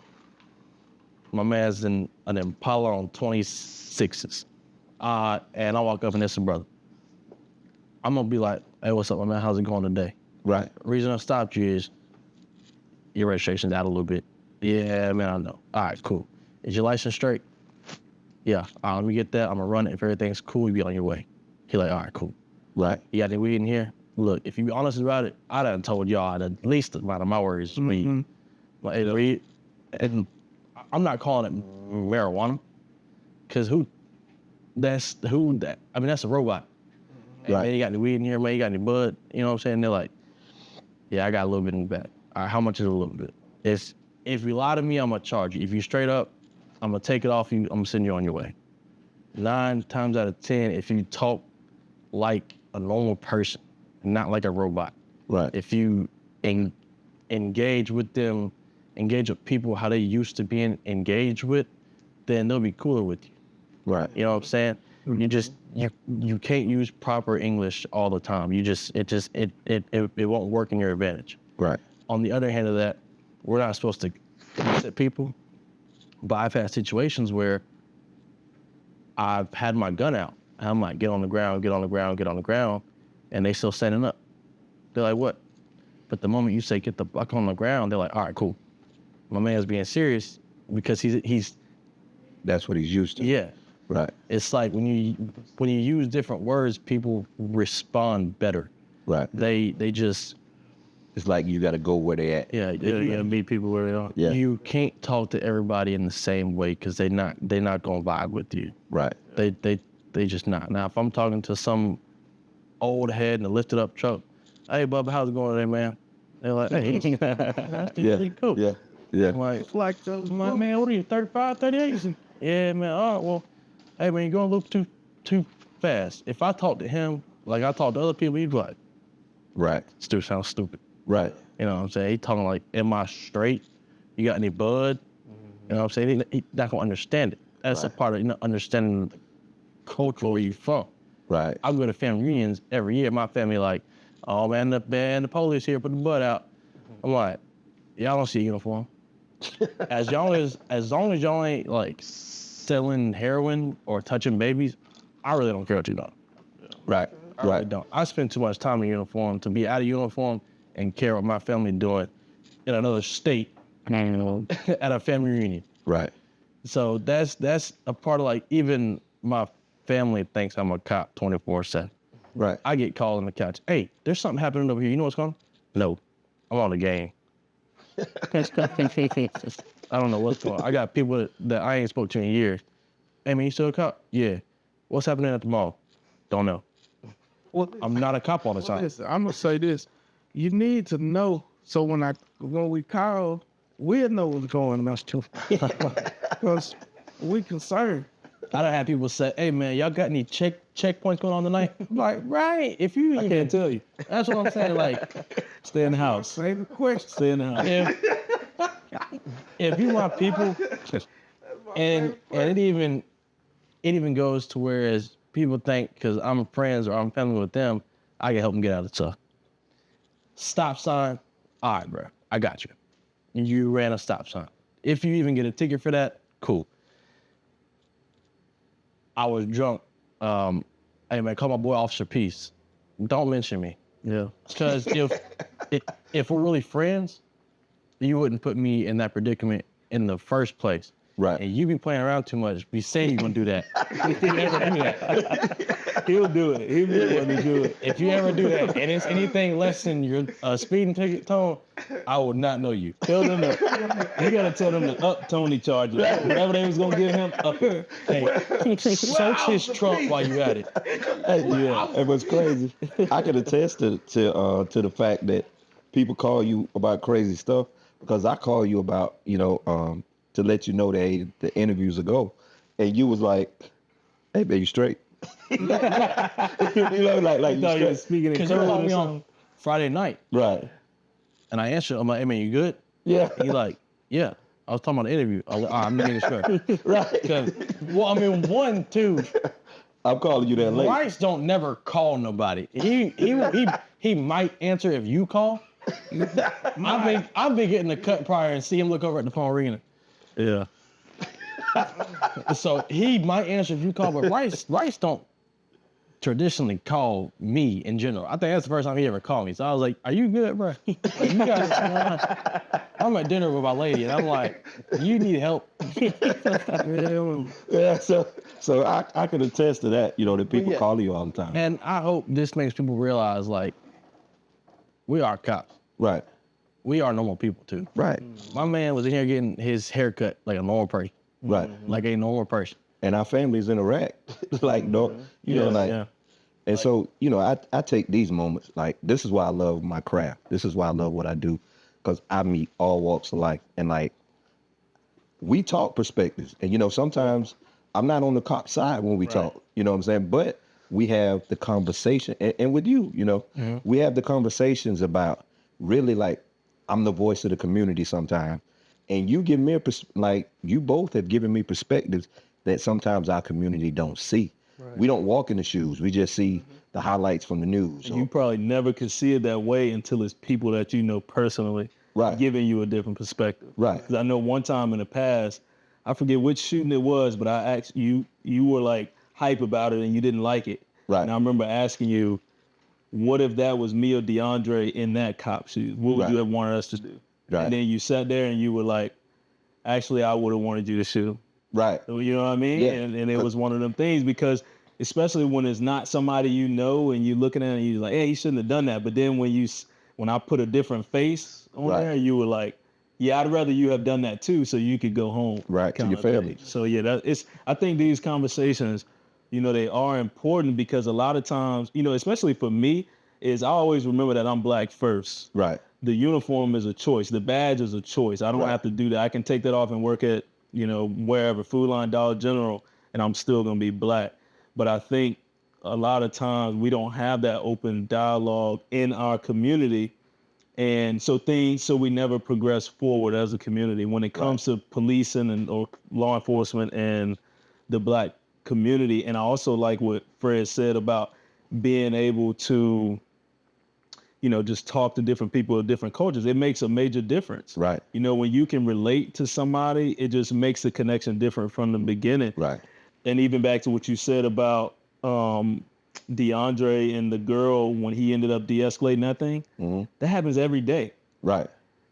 my man's in an Impala on 26s, and I walk up and there's some brother, I'm gonna be like, hey, what's up, my man? How's it going today? Right. The reason I stopped you is your registration's out a little bit. Yeah, man, I know. All right, cool. Is your license straight? Yeah. All right, let me get that. I'm gonna run it. If everything's cool, you be on your way. He like, all right, cool. Right. You got any weed in here? Look, if you be honest about it, I done told y'all at least the amount of my worries is weed. Like, hey, weed, and I'm not calling it marijuana, because that's a robot. Hey, Right. man, you got any weed in here, man? You got any bud? You know what I'm saying? They're like, yeah, I got a little bit in the back. All right, how much is a little bit? If you lie to me, I'm gonna charge you. If you straight up, I'm gonna take it off you. I'm gonna send you on your way. 9 times out of 10, if you talk like a normal person, not like a robot. Right. If you engage with them, engage with people how they used to being engaged with, then they'll be cooler with you. Right. You know what I'm saying? You just you can't use proper English all the time. It won't work in your advantage. Right. On the other hand of that, we're not supposed to at people, but I've had situations where I've had my gun out. And I'm like, get on the ground, get on the ground, get on the ground, and they still standing up. They're like, what? But the moment you say get the fuck on the ground, they're like, all right, cool. My man's being serious because he's. That's what he's used to. Yeah. Right. It's like when you use different words, people respond better. Right. They just. It's like you got to go where they at. Yeah, you gotta meet people where they are. Yeah. You can't talk to everybody in the same way because they're not gonna vibe with you. Right. They just not. Now, if I'm talking to some old head in a lifted up truck, hey, Bubba, how's it going today, man? They're like, hey, that's pretty cool. Yeah. Yeah. I'm like, man, what are you, 35, 38? Yeah, man. All right, well, hey, man, you're going a little too fast. If I talk to him like I talk to other people, he'd be like, Right. this dude sounds stupid. Right. You know what I'm saying? He talking like, am I straight? You got any bud? You know what I'm saying? He not gonna understand it. That's a part of understanding the culture where you from. Right. I go to family reunions every year. My family like, oh man, the police here, put the bud out. I'm like, y'all don't see a uniform. As long as y'all ain't like selling heroin or touching babies, I really don't care what you know. Right. I really Right. don't. I spend too much time in uniform to be out of uniform and care what my family doing in another state at a family reunion. Right. So that's a part of like even my family thinks I'm a cop 24/7. Right. I get called on the couch. Hey, there's something happening over here. You know what's going on? No, I'm on the game. I don't know what's going on. I got people that I ain't spoke to in years. Hey man, you still a cop? Yeah. What's happening at the mall? Don't know. Well, I'm not a cop all the time. listen, I'm gonna say this. You need to know so when we call, we'll know what's going on too. Because we concerned. I done had people say, hey man, y'all got any checkpoints going on tonight? I'm like, right. If you I can't tell you. That's what I'm saying. Like, Stay in the house. Same question. Stay in the house. if you want people, and it even goes to whereas people think because I'm friends or I'm family with them, I can help them get out of stuff. Stop sign, all right, bro, I got you. You ran a stop sign. If you even get a ticket for that, cool. I was drunk. Hey man, call my boy Officer Peace. Don't mention me. Yeah. Because if we're really friends, you wouldn't put me in that predicament in the first place. Right. And you be playing around too much. Be saying you're gonna do that. If you ever do that. He'll do it. He'll be the one to do it. If you ever do that, and it's anything less than your speeding ticket tone, I will not know you. Tell them you gotta tell them to up Tony charges. Whatever they was gonna give him, up it. Hey, search his trunk while you at it. Yeah. It was crazy. I can attest to the fact that people call you about crazy stuff because I call you about, to let you know that hey, the interviews will go. And you was like, hey, man, you straight? like No, you're speaking in Because they code called or me on something. Friday night, Right. and I answered. I'm like, hey man, you good? Yeah. He like, yeah. I was talking about the interview. I was like, I'm making sure. Right. Because, well, I mean, 1, 2, I'm calling you that late. Rice don't never call nobody. He might answer if you call. I've been getting the cut prior and see him look over at the phone ringing. Yeah. So he might answer if you call, but Rice don't traditionally call me in general. I think that's the first time he ever called me. So I was like, "Are you good, bro?" Like, you guys, I'm at dinner with my lady, and I'm like, "You need help." Yeah. So I can attest to that. That people call you all the time. And I hope this makes people realize, like, we are cops. Right. We are normal people too. Right. My man was in here getting his hair cut like a normal person, Right. like a normal person. And our families interact like no, Yeah. And so, I take these moments, like, this is why I love my craft. This is why I love what I do, because I meet all walks of life. And, like, we talk perspectives. And, sometimes I'm not on the cop side when we talk, you know what I'm saying? But we have the conversation. And with you, we have the conversations about, really like I'm the voice of the community sometimes. And you give me like you both have given me perspectives that sometimes our community don't see. Right. We don't walk in the shoes. We just see the highlights from the news. You probably never could see it that way until it's people that you know personally giving you a different perspective. Right. Because I know one time in the past, I forget which shooting it was, but I asked you were like hype about it and you didn't like it. Right. And I remember asking you, what if that was me or DeAndre in that cop shoot? What would you have wanted us to do? Right. And then you sat there and you were like, actually, I would have wanted you to shoot. Right. So, you know what I mean? Yeah. And it was one of them things because especially when it's not somebody you know and you're looking at it and you're like, hey, you shouldn't have done that. But then when I put a different face on there, you were like, yeah, I'd rather you have done that too so you could go home. Right, to your family. So yeah, I think these conversations, you know, they are important because a lot of times, you know, especially for me, is I always remember that I'm black first. Right. The uniform is a choice. The badge is a choice. I don't have to do that. I can take that off and work at, you know, wherever, Food Line, Dollar General, and I'm still going to be black. But I think a lot of times we don't have that open dialogue in our community. And so we never progress forward as a community when it comes to policing or law enforcement and the black community. And I also like what Fred said about being able to, you know, just talk to different people of different cultures. It makes a major difference. Right. You know, when you can relate to somebody, it just makes the connection different from the beginning. Right. And even back to what you said about DeAndre and the girl when he ended up de-escalating that thing, that happens every day. Right.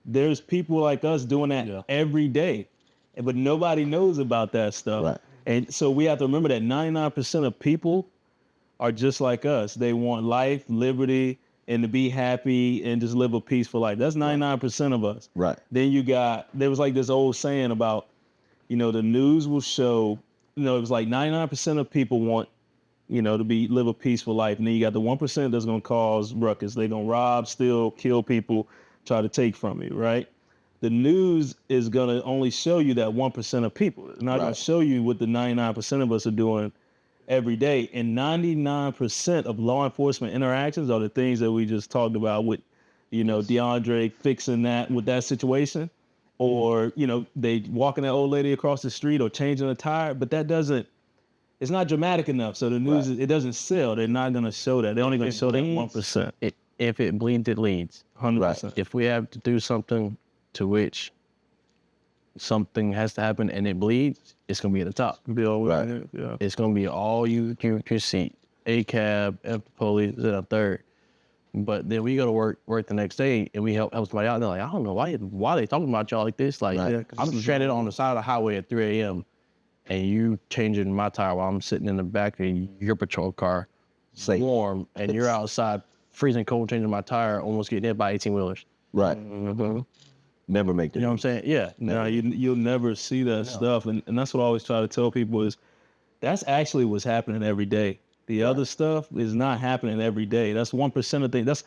There's people like us doing that every day, but nobody knows about that stuff. Right. And so we have to remember that 99% of people are just like us. They want life, liberty, and to be happy and just live a peaceful life. That's 99% of us. Right. Then there was like this old saying about, you know, the news will show, you know, it was like 99% of people want, you know, to live a peaceful life. And then you got the 1% that's going to cause ruckus. They're going to rob, steal, kill people, try to take from you, right? The news is going to only show you that 1% of people. It's not going to show you what the 99% of us are doing every day. And 99% of law enforcement interactions are the things that we just talked about with, you know, DeAndre fixing that with that situation, or, you know, they walking that old lady across the street or changing a tire, but it's not dramatic enough. So the news, it doesn't sell. They're not going to show that. They're only going to show that 1%. If it bleeds, it leads. 100%. If we have to do something to which something has to happen and it bleeds, it's going to be at the top. Yeah. It's going to be all you can see. A cab, F the police, and a third. But then we go to work the next day and we help somebody out. And they're like, I don't know why are they talking about y'all like this? Like, I'm stranded on the side of the highway at 3 a.m. and you changing my tire while I'm sitting in the back of your patrol car, warm, and you're outside freezing cold changing my tire, almost getting hit by 18-wheelers. Right. Never make that. You know what I'm saying? Yeah. No, you'll never see that stuff. And that's what I always try to tell people is that's actually what's happening every day. The other stuff is not happening every day. That's 1% of things.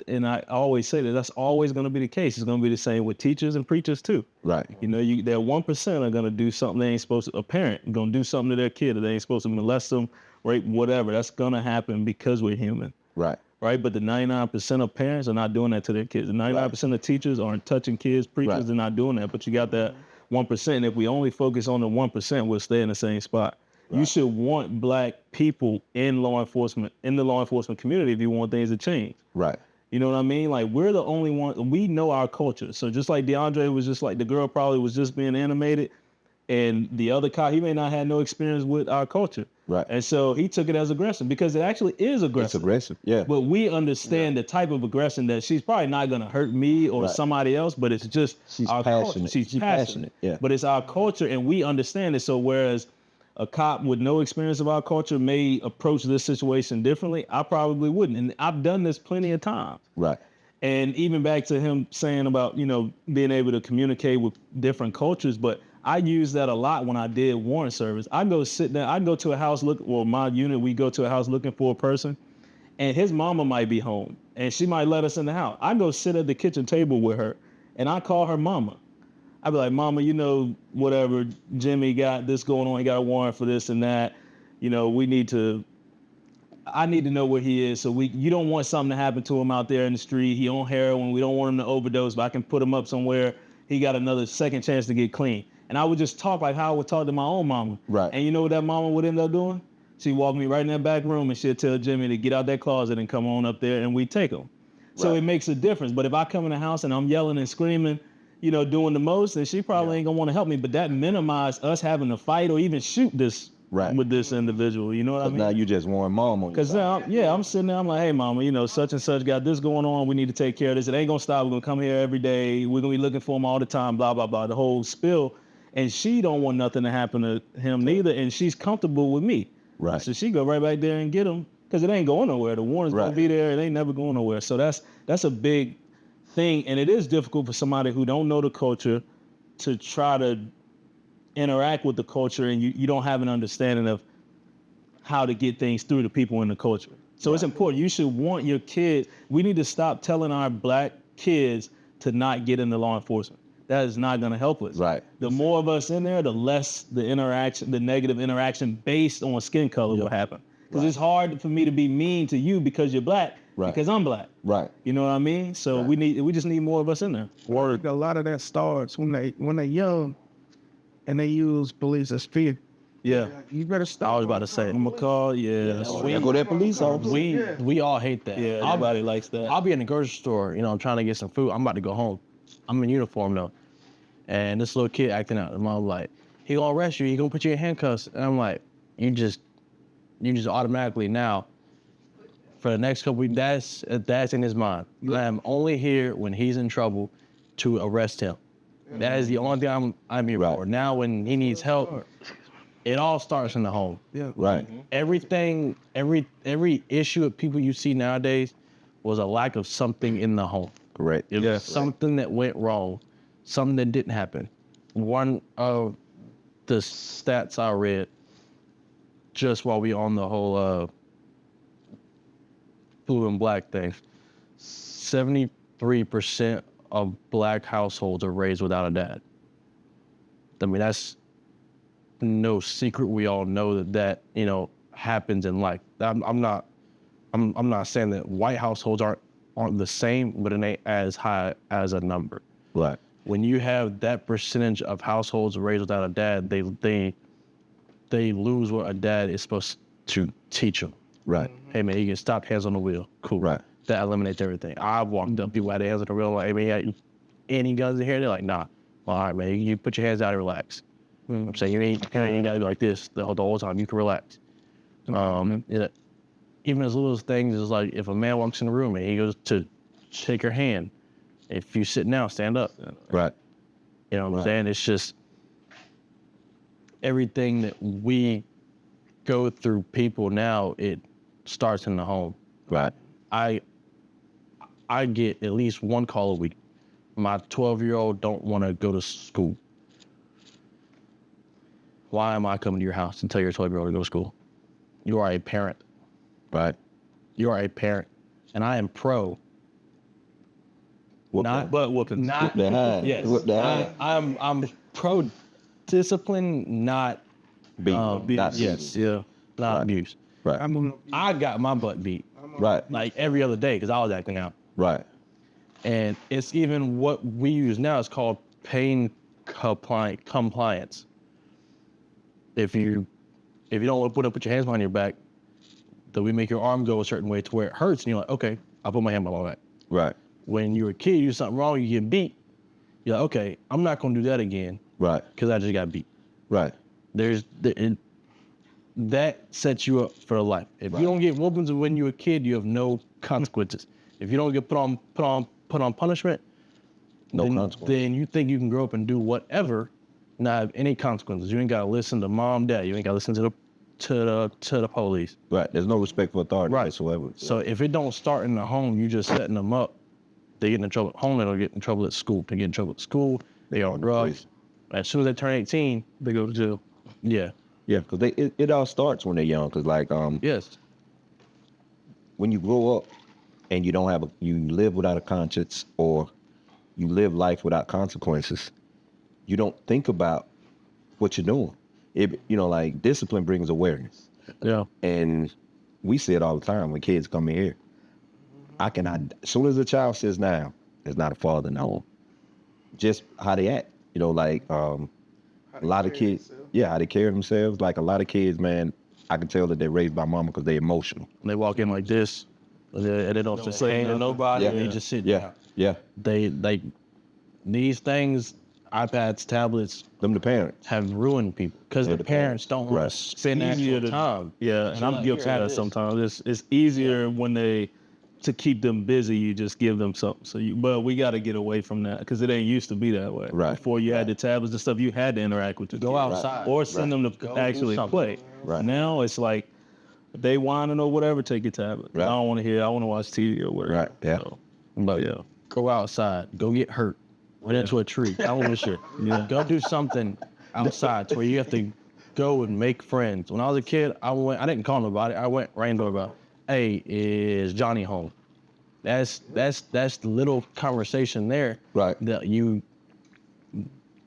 And I always say that's always going to be the case. It's going to be the same with teachers and preachers too. Right. You know, that 1% are going to do something they ain't supposed to. A parent going to do something to their kid that they ain't supposed to molest them, rape, whatever. That's going to happen because we're human. Right. Right. But the 99% of parents are not doing that to their kids. The 99% of teachers aren't touching kids. Preachers are not doing that. But you got that 1%. And if we only focus on the 1%, we'll stay in the same spot. Right. You should want black people in the law enforcement community if you want things to change. Right. You know what I mean? Like, we're the only one, we know our culture. So just like DeAndre was just like, the girl probably was just being animated, and the other cop, he may not have no experience with our culture. Right. And so he took it as aggression because it actually is aggressive. It's aggressive, yeah. But we understand the type of aggression that she's probably not going to hurt me or somebody else, but it's just our culture. She's passionate. Yeah. But it's our culture, and we understand it. So whereas a cop with no experience of our culture may approach this situation differently, I probably wouldn't. And I've done this plenty of times. Right. And even back to him saying about, you know, being able to communicate with different cultures, but I use that a lot when I did warrant service. I go sit down, I go to a house, my unit, we go to a house looking for a person, and his mama might be home, and she might let us in the house. I go sit at the kitchen table with her, and I call her mama. I'd be like, Mama, you know, whatever, Jimmy got this going on. He got a warrant for this and that. You know, we need to I need to know where he is. So you don't want something to happen to him out there in the street. He on heroin. We don't want him to overdose, but I can put him up somewhere. He got another second chance to get clean. And I would just talk like how I would talk to my own mama. Right. And you know what that mama would end up doing? She'd walk me right in that back room and she'd tell Jimmy to get out that closet and come on up there and we take him. So Right. it makes a difference. But if I come in the house and I'm yelling and screaming, you know, doing the most, then she probably ain't gonna want to help me. But that minimized us having to fight or even shoot this with this individual. You know what I mean? Now you just want mom on your Because side. I'm sitting there, I'm like, hey, mama, you know, such and such got this going on. We need to take care of this. It ain't going to stop. We're going to come here every day. We're going to be looking for him all the time, blah, blah, blah, the whole spill. And she don't want nothing to happen to him neither. And she's comfortable with me. Right. So she go right back there and get him because it ain't going nowhere. The warrant's going to be there. It ain't never going nowhere. So that's a big thing. And it is difficult for somebody who don't know the culture to try to interact with the culture and you don't have an understanding of how to get things through to people in the culture. So it's important. You should want your kids. We need to stop telling our black kids to not get into law enforcement. That is not going to help us. Right. The more of us in there, the less the interaction, the negative interaction based on skin color will happen. Because it's hard for me to be mean to you because you're black, because I'm black. Right. You know what I mean? So we just need more of us in there. A lot of that starts when they're young, and they use police as fear. Yeah. You better stop. I was about to say. I'm gonna call. Yeah. There go that police officer. We all hate that. Yeah. Everybody likes that. I'll be in the grocery store, you know, I'm trying to get some food. I'm about to go home. I'm in uniform though. And this little kid acting out. And mom's like, he gonna arrest you. He gonna put you in handcuffs. And I'm like, you just automatically now, for the next couple weeks, that's in his mind. I'm only here when he's in trouble to arrest him. That is the only thing I'm here for. Now when he needs help, it all starts in the home. Yeah. Right. Everything, every issue of people you see nowadays was a lack of something in the home. Correct. It was something that went wrong, something that didn't happen. One of the stats I read, just while we on the whole blue and black thing, 73% of black households are raised without a dad. I mean, that's no secret. We all know that you know happens in life. I'm not saying that white households aren't the same, but it ain't as high as a number. Right. When you have that percentage of households raised without a dad, they lose what a dad is supposed to teach them. Right. Hey man, you can stop, hands on the wheel. Cool. Right. That eliminates everything. I've walked up, people had their hands on the wheel, like, hey man, you any guns in here? They're like, nah. Well, all right, man, you put your hands out and relax. I'm saying you ain't gotta be like this the whole time. You can relax. Even as little as things as like if a man walks in the room and he goes to shake your hand, if you sit down, stand up. Right. You know what I'm saying? It's just everything that we go through people now, it starts in the home. Right. I get at least one call a week. My 12-year-old don't want to go to school. Why am I coming to your house and tell your 12-year-old to go to school? You are a parent. Right. You are a parent. And I am pro. Not butt whooping. Not Whip that high. yes. Whip that high. I'm pro discipline, not Beat. not yes, yeah, not abuse. Right. I got my butt beat Right. like every other day because I was acting out. Right. And it's even what we use now is called pain compliance. If you don't put your hands behind your back, then we make your arm go a certain way to where it hurts, and you're like, okay, I'll put my hand behind my back. Right. When you're a kid, you do something wrong, you get beat. You're like, okay, I'm not gonna do that again Right. because I just got beat. Right. That sets you up for life. If you don't get whoopings when you're a kid, you have no consequences. If you don't get put on punishment, then you think you can grow up and do whatever, not have any consequences. You ain't gotta listen to mom, dad. You ain't gotta listen to the police. Right. There's no respect for authority Right. whatsoever. So if it don't start in the home, you just setting them up. They get in trouble at home, they'll get in trouble at school. They get in trouble at school, they on drugs. As soon as they turn 18, they go to jail. Yeah. Yeah, because it all starts when they're young. Because like Yes. when you grow up and you don't have you live without a conscience or you live life without consequences, you don't think about what you're doing. Like discipline brings awareness. Yeah. And we see it all the time when kids come in here. As soon as a child sits down, there's not a father in the home. Just how they act, like a lot of kids, how they carry themselves. Like a lot of kids, man, I can tell that they're raised by mama because they're emotional. And they walk in like this, and they don't say to nobody. Yeah. They just sit Yeah, down. yeah. They these things, iPads, tablets, Them the parents. have ruined people because the parents don't want to spend Easier actual to- time. Yeah, and I'm like, guilty here of it that is. sometimes. It's easier when to keep them busy, you just give them something. But we got to get away from that because it ain't used to be that way. Right. Before you had the tablets and stuff, you had to interact with the Go kids. outside. Or send them to Go do actually something. play. Right. Now it's like, if they whining or whatever, take your tablet. Right. I don't want to hear. I want to watch TV or whatever. Right, yeah. So, But yeah. go outside, go get hurt, went into a tree, all this shit. Yeah. Go do something outside to where you have to go and make friends. When I was a kid, I didn't call nobody. I went random about, hey, is Johnny home? That's the little conversation there. Right. That you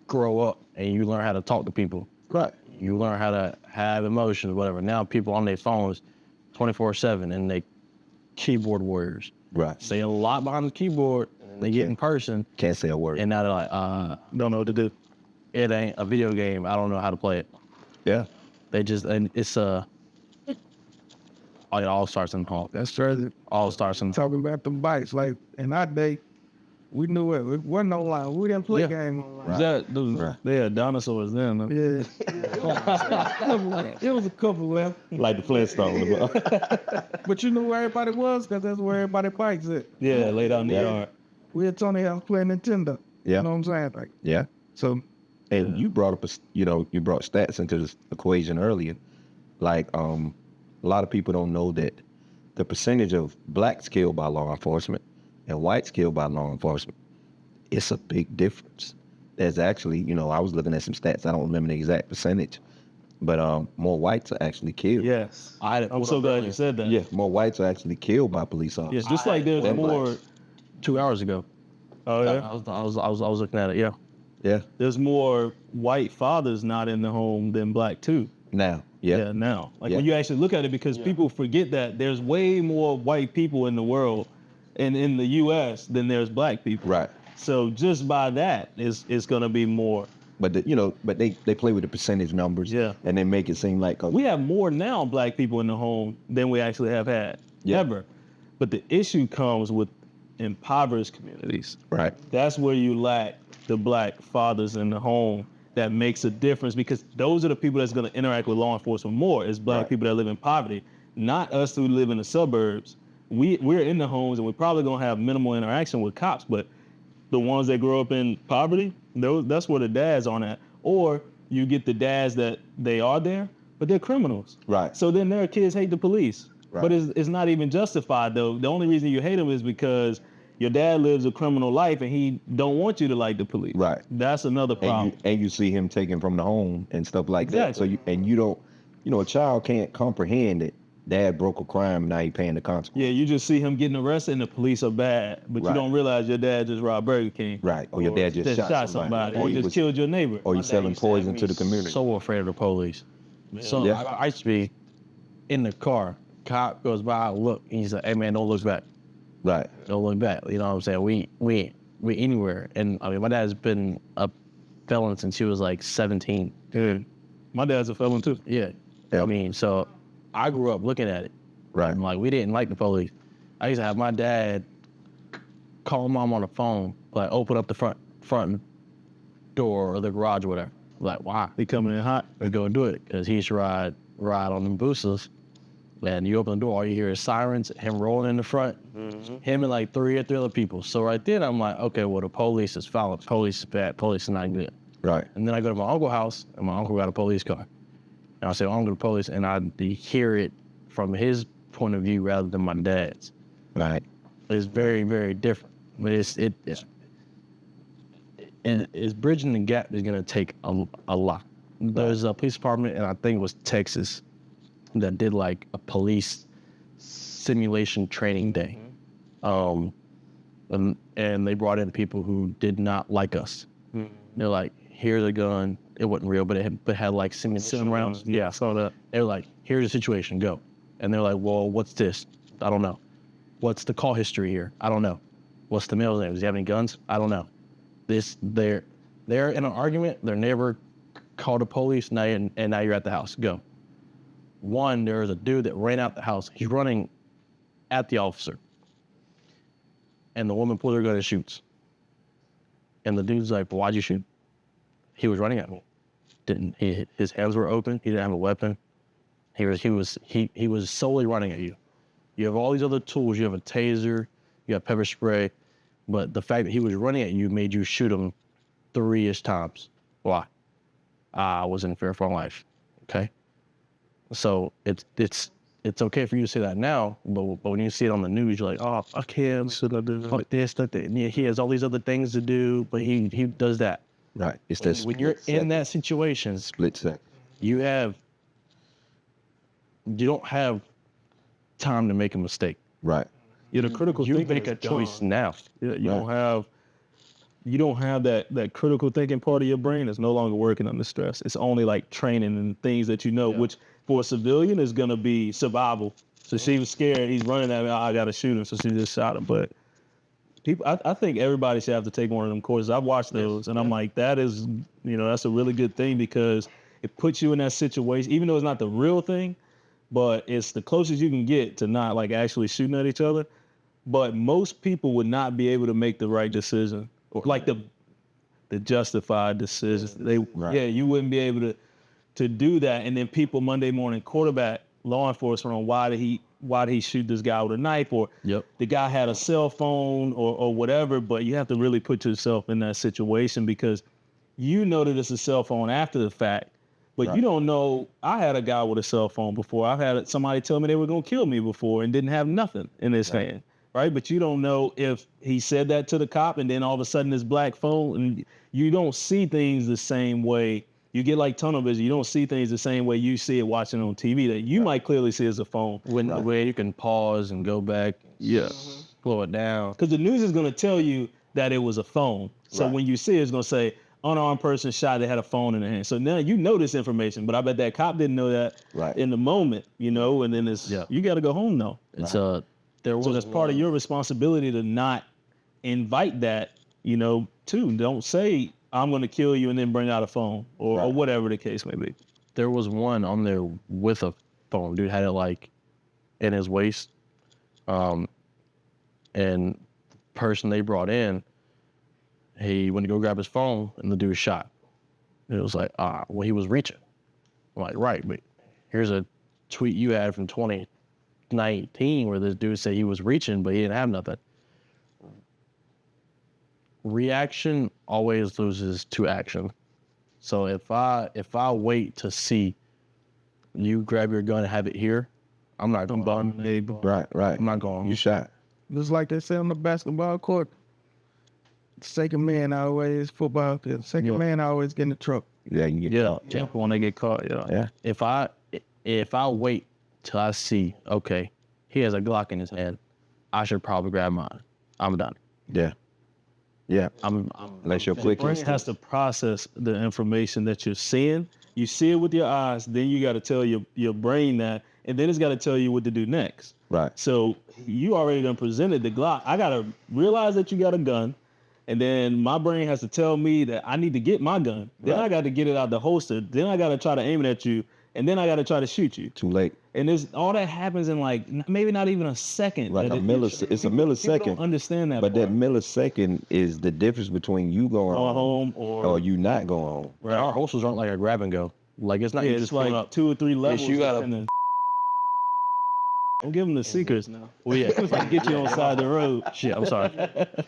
grow up and you learn how to talk to people. Right. You learn how to have emotions, whatever. Now people on their phones 24/7 and they keyboard warriors. Right. Say a lot behind the keyboard. They get in person Can't say a word. and now they're like, Don't know what to do. it ain't a video game. I don't know how to play it. Yeah. They just, and it's it all starts in home. That's true. All starts in Talking about them bikes, like in our day, we knew it. It wasn't online. We didn't play Yeah. game online. Right. They had dinosaurs then. Huh? Yeah. It was a couple left. Like the Flintstones. But you knew where everybody was because that's where everybody bikes at. Yeah, laid out in the Yeah. yard. We had Tony House playing Nintendo. Yeah. You know what I'm saying? Like, Yeah. so And you brought up, you brought stats into this equation earlier. Like, a lot of people don't know that the percentage of blacks killed by law enforcement and whites killed by law enforcement, it's a big difference. There's actually, I was looking at some stats. I don't remember the exact percentage, but more whites are actually killed. Yes. I'm so glad you said that. Yeah, more whites are actually killed by police officers. Yes, just like there's Than more. blacks. 2 hours ago. Oh yeah. I was looking at it. Yeah. Yeah. There's more white fathers not in the home than black too. Now. Yeah. Now. Like Yeah. when you actually look at it, because people forget that there's way more white people in the world and in the U.S. than there's black people. Right. So just by that, it's gonna be more. But they play with the percentage numbers. Yeah. And they make it seem like We have more now black people in the home than we actually have had Yeah. ever. But the issue comes with impoverished communities. right. That's where you lack the black fathers in the home. That makes a difference because those are the people that's going to interact with law enforcement more is black Right. people that live in poverty, not us who live in the suburbs. We're in the homes and we're probably going to have minimal interaction with cops, but the ones that grow up in poverty, that's where the dads aren't at. Or you get the dads that they are there, but they're criminals. Right. So then their kids hate the police. Right. But it's not even justified though. The only reason you hate them is because your dad lives a criminal life and he don't want you to like the police. Right. That's another problem. And you see him taken from the home and stuff like that. So Exactly. you don't, a child can't comprehend that dad broke a crime and now he paying the consequence. Yeah, you just see him getting arrested and the police are bad, but Right. you don't realize your dad just robbed Burger King. Or your dad just shot somebody. Or he just was- killed your neighbor. Or you selling poison to the community. So afraid of the police. So Yeah. I used to be in the car. Cop goes by, I look, and he's like, "Hey man, don't look back. Right. Don't look back." You know what I'm saying? We anywhere. And I mean, my dad's been a felon since he was like 17. Yeah. My dad's a felon too. Yeah. Yep. I mean, so I grew up looking at it. Right. And like, we didn't like the police. I used to have my dad call mom on the phone, like open up the front door or the garage or whatever. Like, why? They coming in hot. Let's go and do it. Because he used to ride on them boosters. And you open the door, all you hear is sirens, him rolling in the front, him and like three other people. So right then I'm like, okay, well the police is foul. Police is bad. Police is not good. Right. And then I go to my uncle's house, and my uncle got a police car. And I say, I'm going to the police, and I hear it from his point of view rather than my dad's. Right. It's very, very different. But it's bridging the gap is going to take a lot. There's a police department, and I think it was Texas, that did like a police simulation training day. And they brought in people who did not like us. They're like, here's a gun. It wasn't real, but it had like simulation rounds. Yeah, I saw that. They were like, here's the situation, go. And they're like, well, what's this? I don't know. What's the call history here? I don't know. What's the male's name? Does he have any guns? I don't know. They're in an argument. They're never called the police. Now and now you're at the house. Go. One, there was a dude that ran out the house. He's running at the officer. And the woman pulls her gun and shoots. And the dude's like, well, why'd you shoot? He was running at me. His hands were open. He didn't have a weapon. He was solely running at you. You have all these other tools. You have a taser. You have pepper spray. But the fact that he was running at you made you shoot him 3-ish times. Why? I was in fear for my life. Okay? So it's okay for you to say that now, but when you see it on the news, you're like, oh, fuck him, fuck this, fuck that. And he has all these other things to do, but he does that. Right. It's that When you're in that situation, split second. you don't have time to make a mistake. Right. Yeah, the critical You thinking make a is choice gone. now. Yeah, you don't have that critical thinking part of your brain that's no longer working under stress. It's only like training and things that you know, which for a civilian is gonna be survival. So she was scared. He's running at me. I gotta shoot him. So she just shot him. But people, I think everybody should have to take one of them courses. I've watched those, and I'm like, that is, that's a really good thing because it puts you in that situation, even though it's not the real thing, but it's the closest you can get to not like actually shooting at each other. But most people would not be able to make the right decision or like the justified decisions. You wouldn't be able to do that. And then people Monday morning quarterback law enforcement on why did he shoot this guy with a knife, or the guy had a cell phone or whatever. But you have to really put yourself in that situation because you know that it's a cell phone after the fact, but you don't know. I had a guy with a cell phone before. I've had somebody tell me they were going to kill me before and didn't have nothing in his hand. Right. But you don't know if he said that to the cop and then all of a sudden this black phone, and you don't see things the same way. You get like tunnel vision. You don't see things the same way you see it watching on TV that you might clearly see as a phone. Where you can pause and go back, slow it down. Because the news is going to tell you that it was a phone. So when you see it, it's going to say unarmed person shot, they had a phone in their hand. So now you know this information, but I bet that cop didn't know that in the moment, and then you got to go home though. It's so that's part of your responsibility to not invite that, too. Don't say, I'm going to kill you and then bring out a phone or whatever the case may be. There was one on there with a phone. Dude had it like in his waist. And the person they brought in, he went to go grab his phone and the dude shot. And it was like, well, he was reaching. I'm like, right, but here's a tweet you had from 2019 where this dude said he was reaching, but he didn't have nothing. Reaction always loses to action. So if I wait to see you grab your gun and have it here, I'm not going to. Right. I'm not going. You shot. Just like they say on the basketball court, the second man always football. The second man always get in the truck. Yeah, you get caught. Yeah, when they get caught. Yeah. If I wait till I see, okay, he has a Glock in his hand, I should probably grab mine. I'm done. Yeah. Yeah. Unless your click brain has to process the information that you're seeing. You see it with your eyes, then you got to tell your brain that, and then it's got to tell you what to do next. Right. So you already done presented the Glock. I got to realize that you got a gun, and then my brain has to tell me that I need to get my gun. Then I got to get it out the holster. Then I got to try to aim it at you, and then I got to try to shoot you. Too late. And all that happens in like maybe not even a second. Right, it's a millisecond. People don't understand that. But that millisecond is the difference between you going home or you not going home. Right. Our holsters aren't like a grab and go. Like it's not. Yeah, it's like up 2 or 3 levels. You gotta. Don't give them the secrets now. Well, yeah, if I get you on the side of the road. Shit, I'm sorry.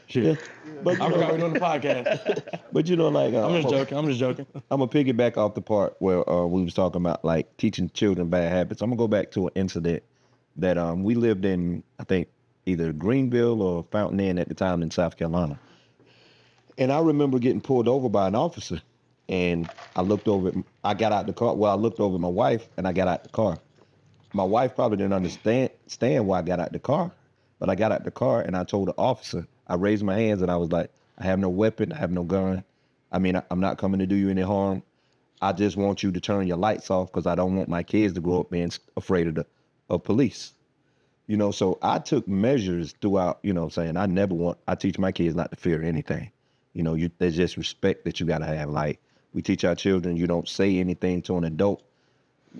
Shit. But I forgot we're doing the podcast. But I'm just joking. I'm gonna piggyback off the part where we was talking about like teaching children bad habits. I'm gonna go back to an incident that we lived in, I think either Greenville or Fountain Inn at the time in South Carolina. And I remember getting pulled over by an officer, and I looked over. I got out the car. Well, I looked over at my wife, and I got out the car. My wife probably didn't understand why I got out the car, but I got out the car and I told the officer. I raised my hands and I was like, I have no weapon, I have no gun. I mean, I'm not coming to do you any harm. I just want you to turn your lights off because I don't want my kids to grow up being afraid of of police. You know, so I took measures throughout, you know what I'm saying? I teach my kids not to fear anything. You know, there's just respect that you got to have. Like, we teach our children, you don't say anything to an adult.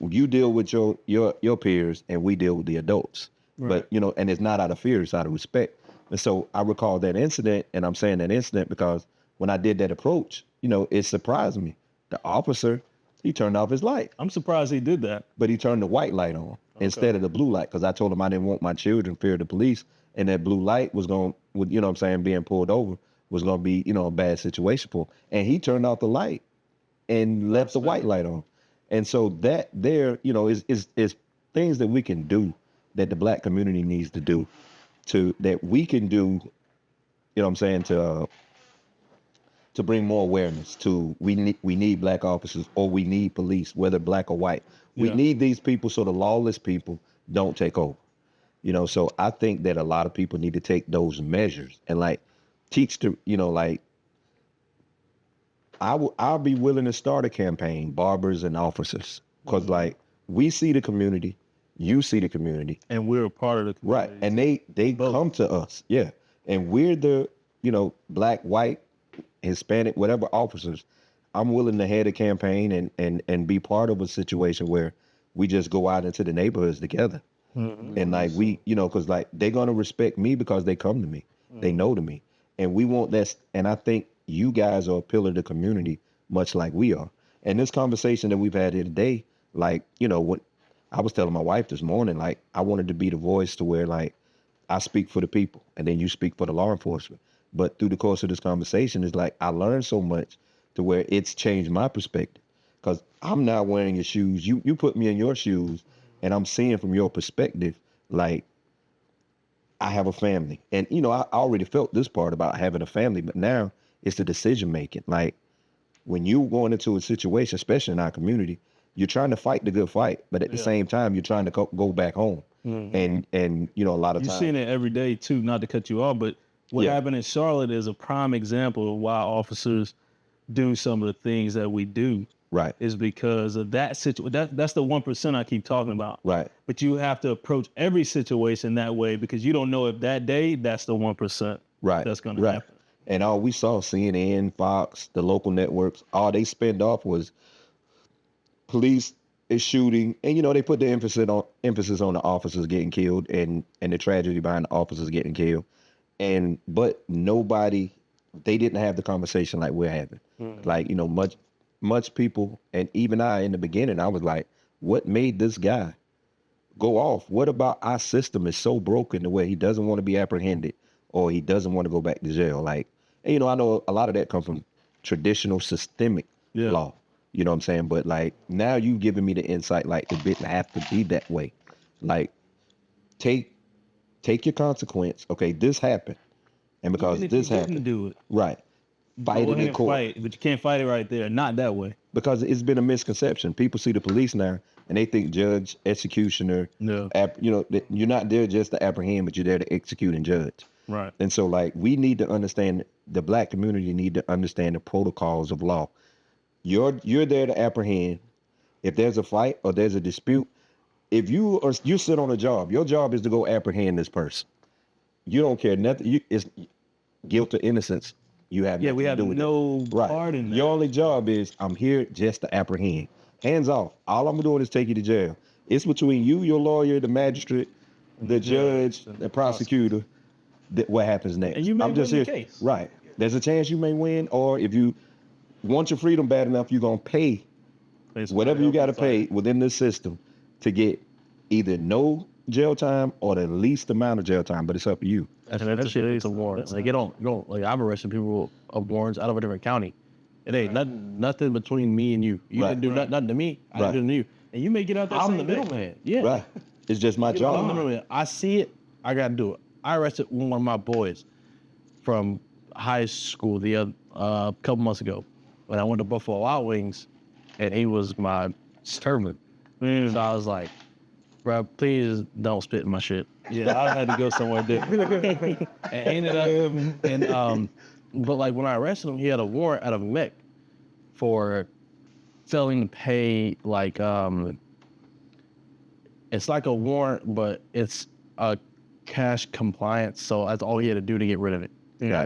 You deal with your peers and we deal with the adults. Right. But, you know, and it's not out of fear, it's out of respect. And so I recall that incident, and I'm saying that incident because when I did that approach, you know, it surprised me. The officer, he turned off his light. I'm surprised he did that. But he turned the white light on instead of the blue light, because I told him I didn't want my children fear the police, and that blue light was going, you know what I'm saying, being pulled over was going to be, you know, a bad situation for him. And he turned off the light and left the white light on. And so that there, you know, is things that we can do, that the black community needs to do, that we can do, you know what I'm saying, to bring more awareness to we need black officers, or we need police, whether black or white. We need these people so the lawless people don't take over. You know, so I think that a lot of people need to take those measures and like teach the, you know, like I'll be willing to start a campaign, barbers and officers, because like we see the community, you see the community, and we're a part of the community. Right, and they come to us, and we're the, you know, black, white, Hispanic, whatever officers. I'm willing to head a campaign and be part of a situation where we just go out into the neighborhoods together. Mm-hmm. And like we, you know, because like they're gonna respect me because they come to me, they know to me, and we want that. And I think you guys are a pillar of the community, much like we are. And this conversation that we've had here today, like, you know, what I was telling my wife this morning, like I wanted to be the voice to where like I speak for the people, and then you speak for the law enforcement. But through the course of this conversation, it's like I learned so much to where it's changed my perspective, because I'm not wearing your shoes. You put me in your shoes, and I'm seeing from your perspective, like I have a family. And, you know, I already felt this part about having a family, but now it's the decision making. Like when you're going into a situation, especially in our community, you're trying to fight the good fight, but at the same time, you're trying to go back home. Mm-hmm. And you know, a lot of times. You're seeing it every day too, not to cut you off, but what happened in Charlotte is a prime example of why officers do some of the things that we do. Right. Is because of that situation. That's the 1% I keep talking about. Right. But you have to approach every situation that way, because you don't know if that day that's the 1%. Right. That's going to happen. And all we saw, CNN, Fox, the local networks, all they spend off was police is shooting, and you know they put the emphasis on the officers getting killed and the tragedy behind the officers getting killed, but nobody, they didn't have the conversation like we're having. Like, you know, much people, and even I in the beginning, I was like, what made this guy go off? What about our system is so broken the way he doesn't want to be apprehended or he doesn't want to go back to jail? Like, and, you know, I know a lot of that comes from traditional systemic law. You know what I'm saying? But like now you've given me the insight, like it didn't have to be that way. Like take your consequence. Okay, this happened. And because this happened. Didn't do it. Right. Fight it in court. But you can't fight it right there. Not that way. Because it's been a misconception. People see the police now and they think judge, executioner. No. You know, you're not there just to apprehend, but you're there to execute and judge. Right. And so like we need to understand, the black community need to understand the protocols of law. You're there to apprehend. If there's a fight or there's a dispute, if you sit on a job, your job is to go apprehend this person. You don't care nothing. It's guilt or innocence. You have we have no part in that. Your only job is I'm here just to apprehend. Hands off. All I'm doing is take you to jail. It's between you, your lawyer, the magistrate, the judge, the prosecutor. What happens next? And you may win the case. Right. There's a chance you may win, or if you want your freedom bad enough, you're gonna pay whatever you got to pay within this system to get either no jail time or the least amount of jail time. But it's up to you. That shit is a warrant. Like you don't like I've arrested people of warrants out of a different county. It ain't nothing between me and you. You didn't do nothing to me. I didn't do to you. And you may get out there. I'm the middleman. Yeah. Right. It's just my job. I'm the middleman. I see it. I gotta do it. I arrested one of my boys from high school the couple months ago when I went to Buffalo Wild Wings, and he was my servant. So I was like, bro, please don't spit in my shit. Yeah, I had to go somewhere different. And ended up, but like when I arrested him, he had a warrant out of MEC for failing to pay like It's like a warrant, but it's a cash compliance. So that's all he had to do to get rid of it. Yeah.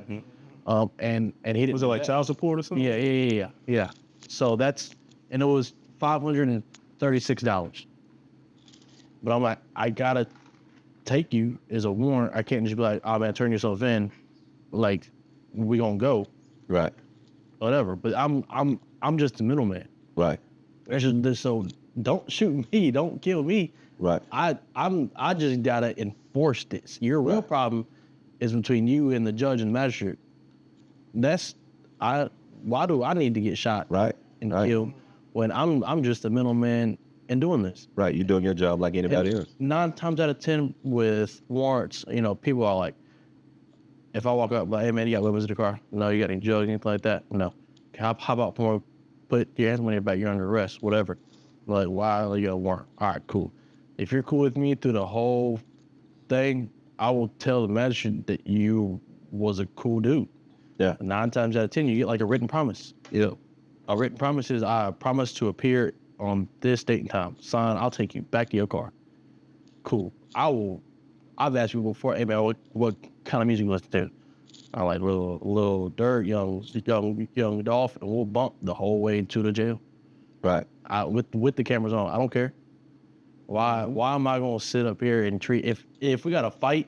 And he didn't. Was it like child support or something? Yeah. So and it was $536. But I'm like, I gotta take you as a warrant. I can't just be like, oh man, turn yourself in. Like, we gonna go. Right. Whatever. But I'm just the middleman. Right. So don't shoot me. Don't kill me. Right. I just gotta enforce this. Your real problem is between you and the judge and magistrate. Why do I need to get shot and killed when I'm just a middleman in doing this? Right. You're doing your job like anybody else. 9 times out of 10 with warrants, people are like, if I walk up like, hey man, you got weapons in the car? No, you got any drugs, anything like that? No. How about put your hands on your back, you're under arrest, whatever. Like, why you got a warrant? All right, cool. If you're cool with me through the whole thing, I will tell the magistrate that you was a cool dude. Yeah. 9 times out of 10, you get like a written promise. Yeah. A written promise is, I promise to appear on this date and time. Sign, I'll take you back to your car. Cool. I've asked you before, hey man, what kind of music you listen to? I like little Dirt, young Dolph, and we'll bump the whole way to the jail. Right. With the cameras on. I don't care. Why am I gonna sit up here and treat if we got to fight,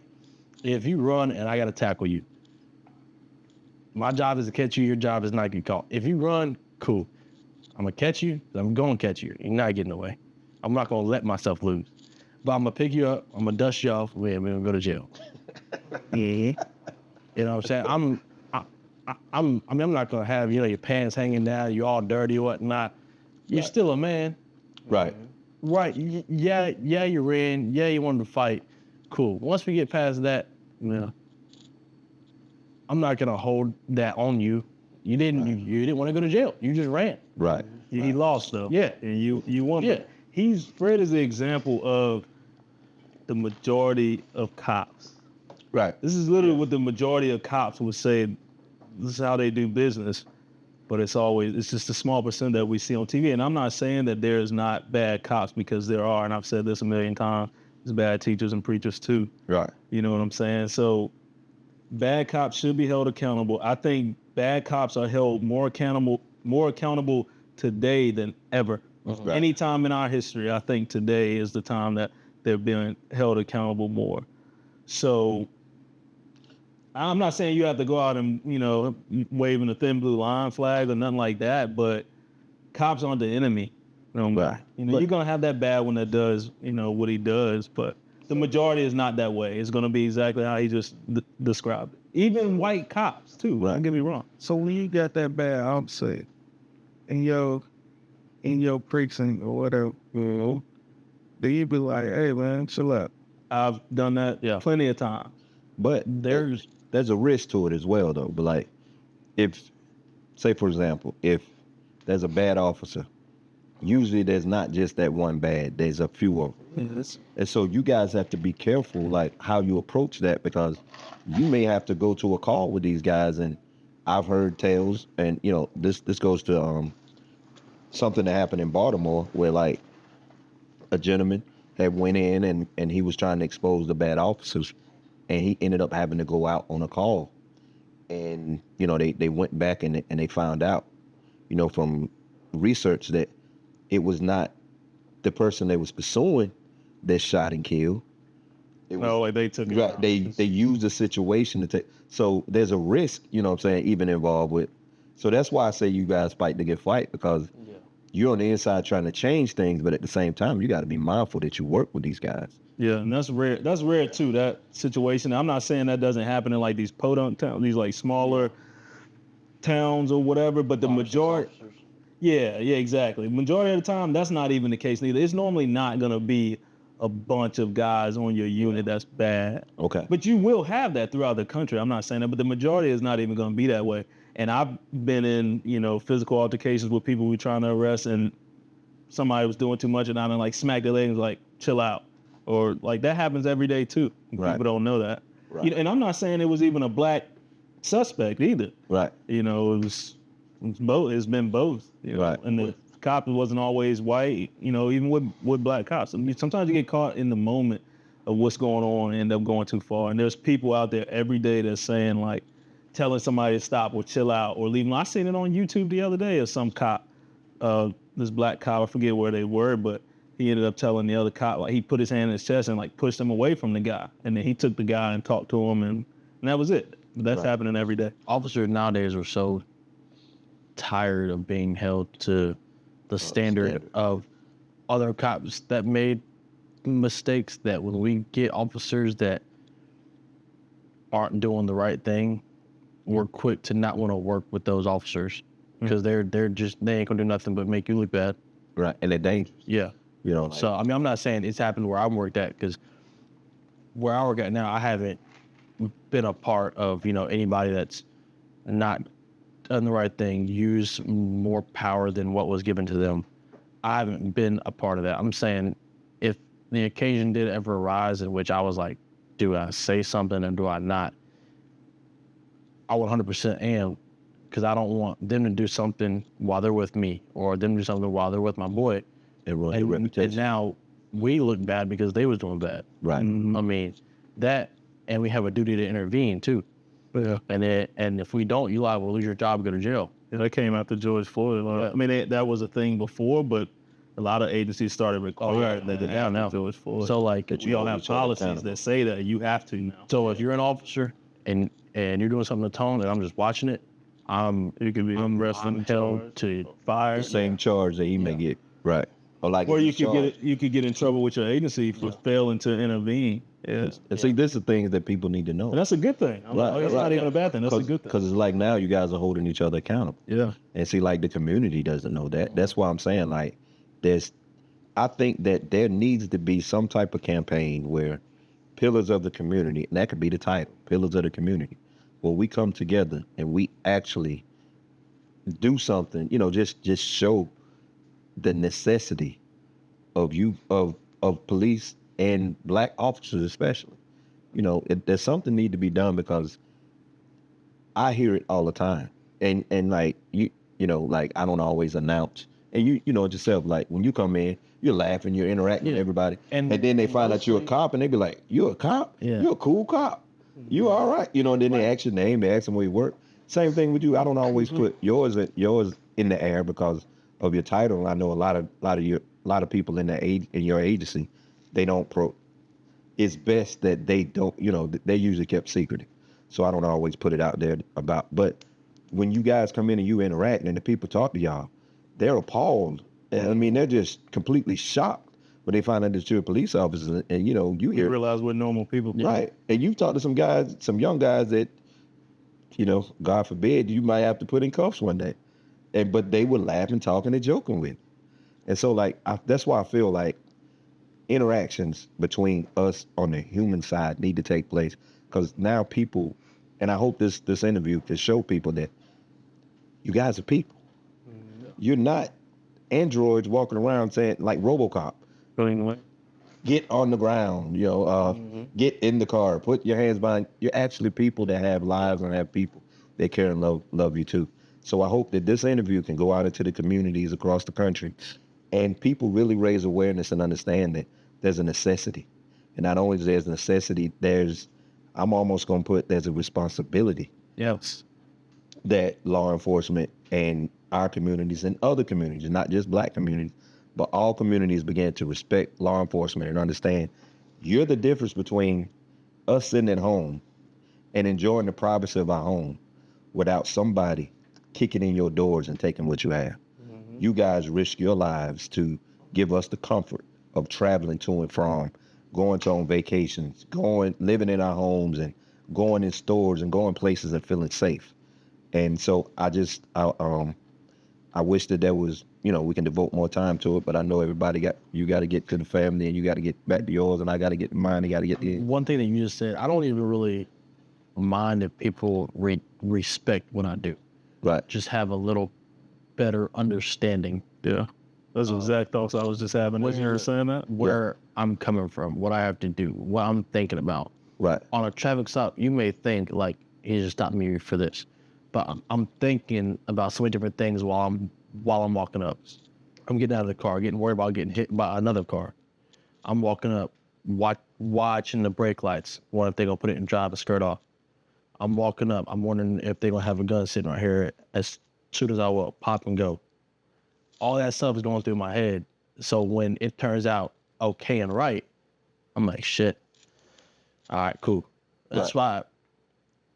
if you run and I gotta tackle you? My job is to catch you, your job is not to get caught. If you run, cool. I'm gonna catch you, I'm gonna catch you. You're not getting away. I'm not gonna let myself lose. But I'm gonna pick you up, I'm gonna dust you off, we're gonna go to jail. Yeah. You know what I'm saying? I'm not gonna have, your pants hanging down, you all dirty or whatnot. You're still a man. Right. Right. Yeah, you ran. Yeah, you wanted to fight. Cool. Once we get past that, I'm not gonna hold that on you. You didn't want to go to jail. You just ran. Right. He lost though. Yeah. And you won. Yeah. Fred is the example of the majority of cops. Right. This is literally what the majority of cops would say. This is how they do business. But it's just a small percent that we see on TV. And I'm not saying that there's not bad cops, because there are, and I've said this a million times, there's bad teachers and preachers too. Right. You know what I'm saying? So bad cops should be held accountable. I think bad cops are held more accountable today than ever. Right. Anytime in our history, I think today is the time that they're being held accountable more. So I'm not saying you have to go out and, waving a thin blue line flag or nothing like that, but cops aren't the enemy. Right. You're going to have that bad one that does, what he does, but the majority is not that way. It's going to be exactly how he just described it. Even white cops, too. Right. Don't get me wrong. So when you got that bad opposite in your precinct or whatever, do you be like, hey man, chill out? I've done that plenty of times. But there's a risk to it as well, though. But like, say for example, if there's a bad officer, usually there's not just that one bad. There's a few of them. Yes. And so you guys have to be careful, like how you approach that, because you may have to go to a call with these guys. And I've heard tales, and this goes to something that happened in Baltimore, where like a gentleman had went in and he was trying to expose the bad officers. And he ended up having to go out on a call. And, they went back and they found out, from research that it was not the person they was pursuing that shot and killed. They took it. Right. They used the situation to take. So there's a risk, even involved with. So that's why I say you guys fight the good fight, because you're on the inside trying to change things, but at the same time, you got to be mindful that you work with these guys. Yeah, and that's rare. That's rare too, that situation. I'm not saying that doesn't happen in like these podunk towns, these like smaller towns or whatever, but the majority. Yeah, exactly. Majority of the time, that's not even the case neither. It's normally not going to be a bunch of guys on your unit that's bad. Okay. But you will have that throughout the country. I'm not saying that, but the majority is not even going to be that way. And I've been in, physical altercations with people we're trying to arrest, and somebody was doing too much, and I done like smack their leg and was like, chill out. Or like that happens every day too. Right. People don't know that. Right. And I'm not saying it was even a black suspect either. Right. It's both. It's been both. Right. And the cop wasn't always white, you know, even with black cops. I mean, sometimes you get caught in the moment of what's going on and end up going too far. And there's people out there every day that's saying, like, telling somebody to stop or chill out or leave them. I seen it on YouTube the other day of some cop, this black cop, I forget where they were, but he ended up telling the other cop, like, he put his hand in his chest and like pushed him away from the guy. And then he took the guy and talked to him, and that was it. But that's happening every day. Officers nowadays are so tired of being held to the standard of other cops that made mistakes, that when we get officers that aren't doing the right thing, we're quick to not want to work with those officers because they ain't gonna do nothing but make you look bad. Right, and they're dangerous. Yeah. You know, like, So I mean, I'm not saying it's happened where I'm worked at, because where I work at now, I haven't been a part of, you know, anybody that's not done the right thing, use more power than what was given to them. I haven't been a part of that. I'm saying if the occasion did ever arise in which I was like, do I say something or do I not? I 100% am, because I don't want them to do something while they're with me or them to do something while they're with my boy. And now we look bad because they was doing bad. Right. I mean, that, and we have a duty to intervene too. Yeah. And if we don't, you liable to lose your job and go to jail. Yeah, that came after George Floyd. Yeah. I mean, that was a thing before, but a lot of agencies started requiring that down now. George Floyd. So like, we all have policies that say that you have to now. so if you're an officer and you're doing something to Tone and I'm just watching it, You could be I'm held to fire. the same charge that he may get. Right. Or like, Or if you he's could charged. you could get in trouble with your agency for failing to intervene. Yes. And see, this is the things that people need to know. And that's a good thing. That's not even a bad thing. That's a good thing. Because it's like now you guys are holding each other accountable. Yeah. And see, like, the community doesn't know that. That's why I'm saying, like, I think that there needs to be some type of campaign where pillars of the community, and that could be the title, pillars of the community, where we come together and we actually do something, you know, just show the necessity of police and black officers especially. You know, there's something need to be done, because I hear it all the time. And like, you know, like, I don't always announce. And you know it yourself, like, when you come in, you're laughing, you're interacting with everybody. And then they find out you're a cop and they be like, you're a cop? Yeah. You're a cool cop. You all right. You know, and then they ask your name, they ask them where you work. Same thing with you. I don't always put yours in the air because of your title. I know a lot of people in your agency, they don't it's best that they don't, you know, they usually kept secretive. So I don't always put it out there but when you guys come in and you interact and the people talk to y'all, they're appalled. I mean, they're just completely shocked when they find out that you're a police officer, and you know, you hear, realize we're normal people. right? And you talk to some young guys that, you know, God forbid, you might have to put in cuffs one day, but they were laughing, talking, and joking with. And so, like, that's why I feel like interactions between us on the human side need to take place, because now people, and I hope this interview can show people that you guys are people. You're not androids walking around saying, like RoboCop, Going away. get on the ground, you know, get in the car, put your hands behind. You're actually people that have lives and have people that care and love you too. So I hope that this interview can go out into the communities across the country, and people really raise awareness and understand that there's a necessity. And not only is there a necessity, I'm almost going to put, there's a responsibility. Yes. That law enforcement and our communities and other communities, not just black communities, but all communities began to respect law enforcement and understand you're the difference between us sitting at home and enjoying the privacy of our home without somebody kicking in your doors and taking what you have. You guys risk your lives to give us the comfort of traveling to and from, going to on vacations, living in our homes and going in stores and going places and feeling safe. And so I wish that there was, you know, we can devote more time to it, but I know you got to get to the family and you got to get back to yours, and I got to get to mine. I got to get the. One thing that you just said, I don't even really mind if people respect what I do. Right. Just have a little better understanding. Yeah. Those are exact thoughts I was just having when you were saying that. Where I'm coming from, what I have to do, what I'm thinking about. Right. On a traffic stop, you may think like, he just stopped me for this. But I'm thinking about so many different things while I'm walking up. I'm getting out of the car, getting worried about getting hit by another car. I'm walking up, watching the brake lights, wondering if they're going to put it in drive and skirt off. I'm walking up, I'm wondering if they're going to have a gun sitting right here as soon as I will pop and go. All that stuff is going through my head. So when it turns out okay and right, I'm like, shit. All right, cool. That's why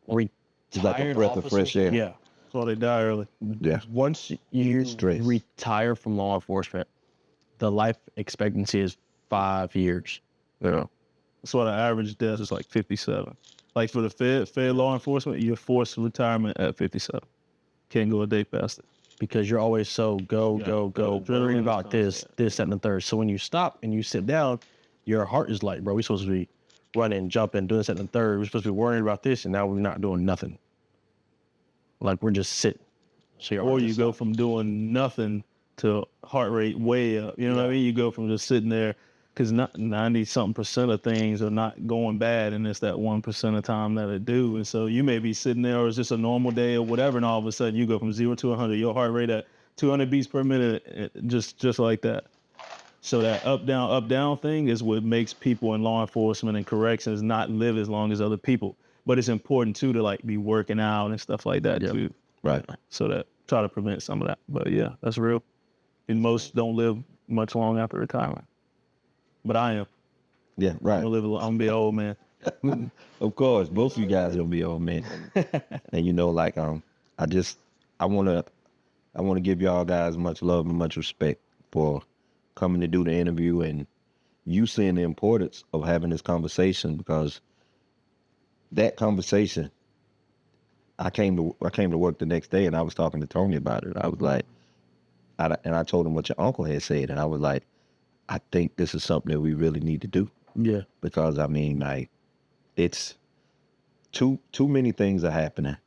It's like a breath of fresh air. Yeah. That's why they die early. Yeah. Once you Stress. retire from law enforcement, the life expectancy is 5 years. Yeah. That's why the average death is like 57. Like for the Fed law enforcement, you're forced to retirement at 57. Can't go a day past it. Because you're always so go, Adrenaline worrying is about this, that, and the third. So when you stop and you sit down, your heart is like, bro, we're supposed to be running, jumping, doing this, that, and the third. We're supposed to be worrying about this, and now we're not doing nothing. Like we're just sitting. So Or you go from doing nothing to heart rate way up. You know what I mean? You go from just sitting there, because 90-something% of things are not going bad, and it's that 1% of time that it do. And so you may be sitting there, or it's just a normal day or whatever, and all of a sudden you go from 0 to 100, your heart rate at 200 beats per minute, just like that. So that up down thing is what makes people in law enforcement and corrections not live as long as other people. But it's important too to like be working out and stuff like that too. Right. So that try to prevent some of that. But yeah, that's real. And most don't live much long after retirement. But I am. Yeah, right. I'm gonna be an old man. Of course, both of you guys gonna be old men. And you know, like I wanna give y'all guys much love and much respect for coming to do the interview and you seeing the importance of having this conversation, because that conversation, I came to work the next day and I was talking to Tony about it. I was like, and I told him what your uncle had said, and I was like, I think this is something that we really need to do. Yeah. Because I mean, like, it's too many things are happening.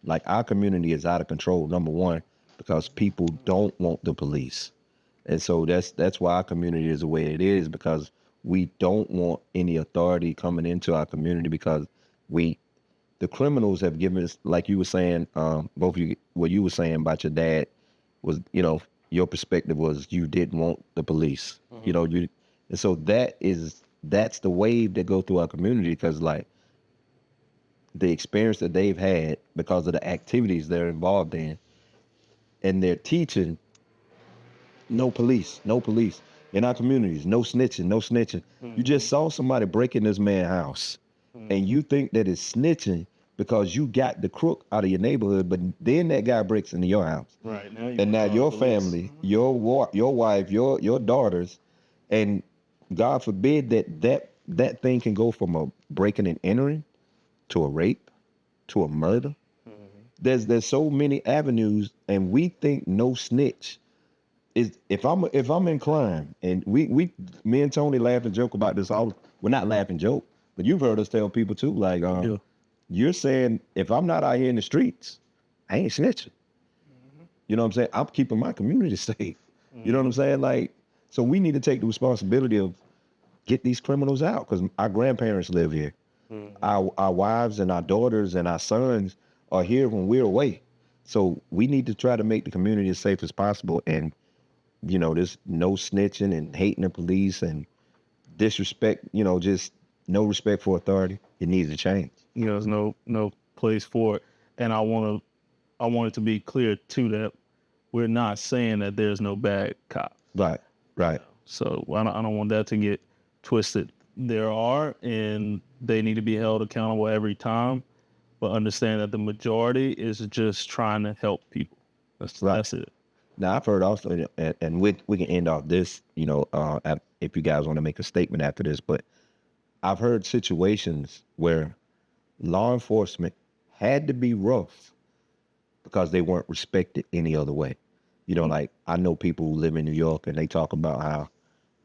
Like, our community is out of control, number one, because people don't want the police. And so that's why our community is the way it is, because we don't want any authority coming into our community, because the criminals have given us, like you were saying, both of you, what you were saying about your dad was, you know, your perspective was you didn't want the police, you know, and so that's the wave that go through our community, because like the experience that they've had because of the activities they're involved in, and they're teaching no police in our communities, no snitching. You just saw somebody breaking this man's house, and you think that it's snitching because you got the crook out of your neighborhood, but then that guy breaks into your house. Right. Now your family, your wife, your daughters, and God forbid that thing can go from a breaking and entering to a rape to a murder. There's so many avenues, and we think no snitch is, if I'm in crime, and me and Tony laugh and joke about this all. We're not laughing joke, but you've heard us tell people too, like you're saying, if I'm not out here in the streets, I ain't snitching. You know what I'm saying? I'm keeping my community safe. You know what I'm saying? Like, so we need to take the responsibility of get these criminals out, because our grandparents live here. Our wives and our daughters and our sons are here when we're away. So we need to try to make the community as safe as possible. And, you know, there's no snitching and hating the police and disrespect, you know, just no respect for authority. It needs to change. You know, there's no place for it. And I want it to be clear too that we're not saying that there's no bad cop. Right. So I don't want that to get twisted. There are, and they need to be held accountable every time, but understand that the majority is just trying to help people. That's it. Now, I've heard also, and we can end off this, you know, if you guys want to make a statement after this, but I've heard situations where law enforcement had to be rough because they weren't respected any other way. You know, like, I know people who live in New York, and they talk about how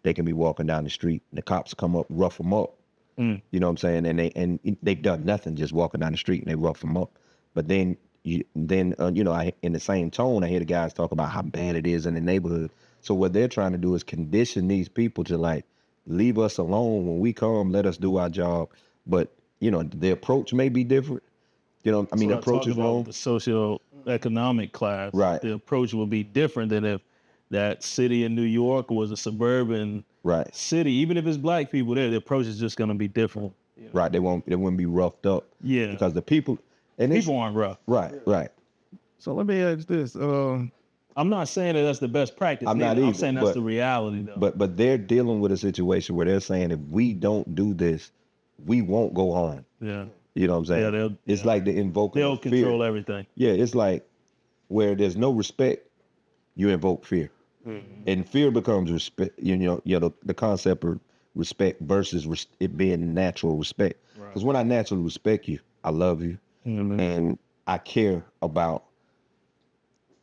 they can be walking down the street and the cops come up, rough them up. You know what I'm saying? And they've done nothing, just walking down the street, and they rough them up. But then you know, in the same tone, I hear the guys talk about how bad it is in the neighborhood. So what they're trying to do is condition these people to, like, leave us alone when we come, let us do our job. But, you know, the approach may be different. You know, I mean, the approach is wrong. The socioeconomic class, right? The approach will be different than if that city in New York was a suburban Right. city. Even if it's black people there, the approach is just going to be different. Right. They wouldn't be roughed up. Yeah. Because the people and People aren't rough. Right. So let me ask this. I'm not saying that that's the best practice. I'm not I'm either, saying that's but- the reality, though. But they're dealing with a situation where they're saying if we don't do this, we won't go on. yeah, You know what I'm saying? Yeah, it's like the invoking they'll of fear. control everything. Yeah, it's like where there's no respect, you invoke fear, and fear becomes respect. The concept of respect versus it being natural respect. Because when I naturally respect you, I love you, and I care about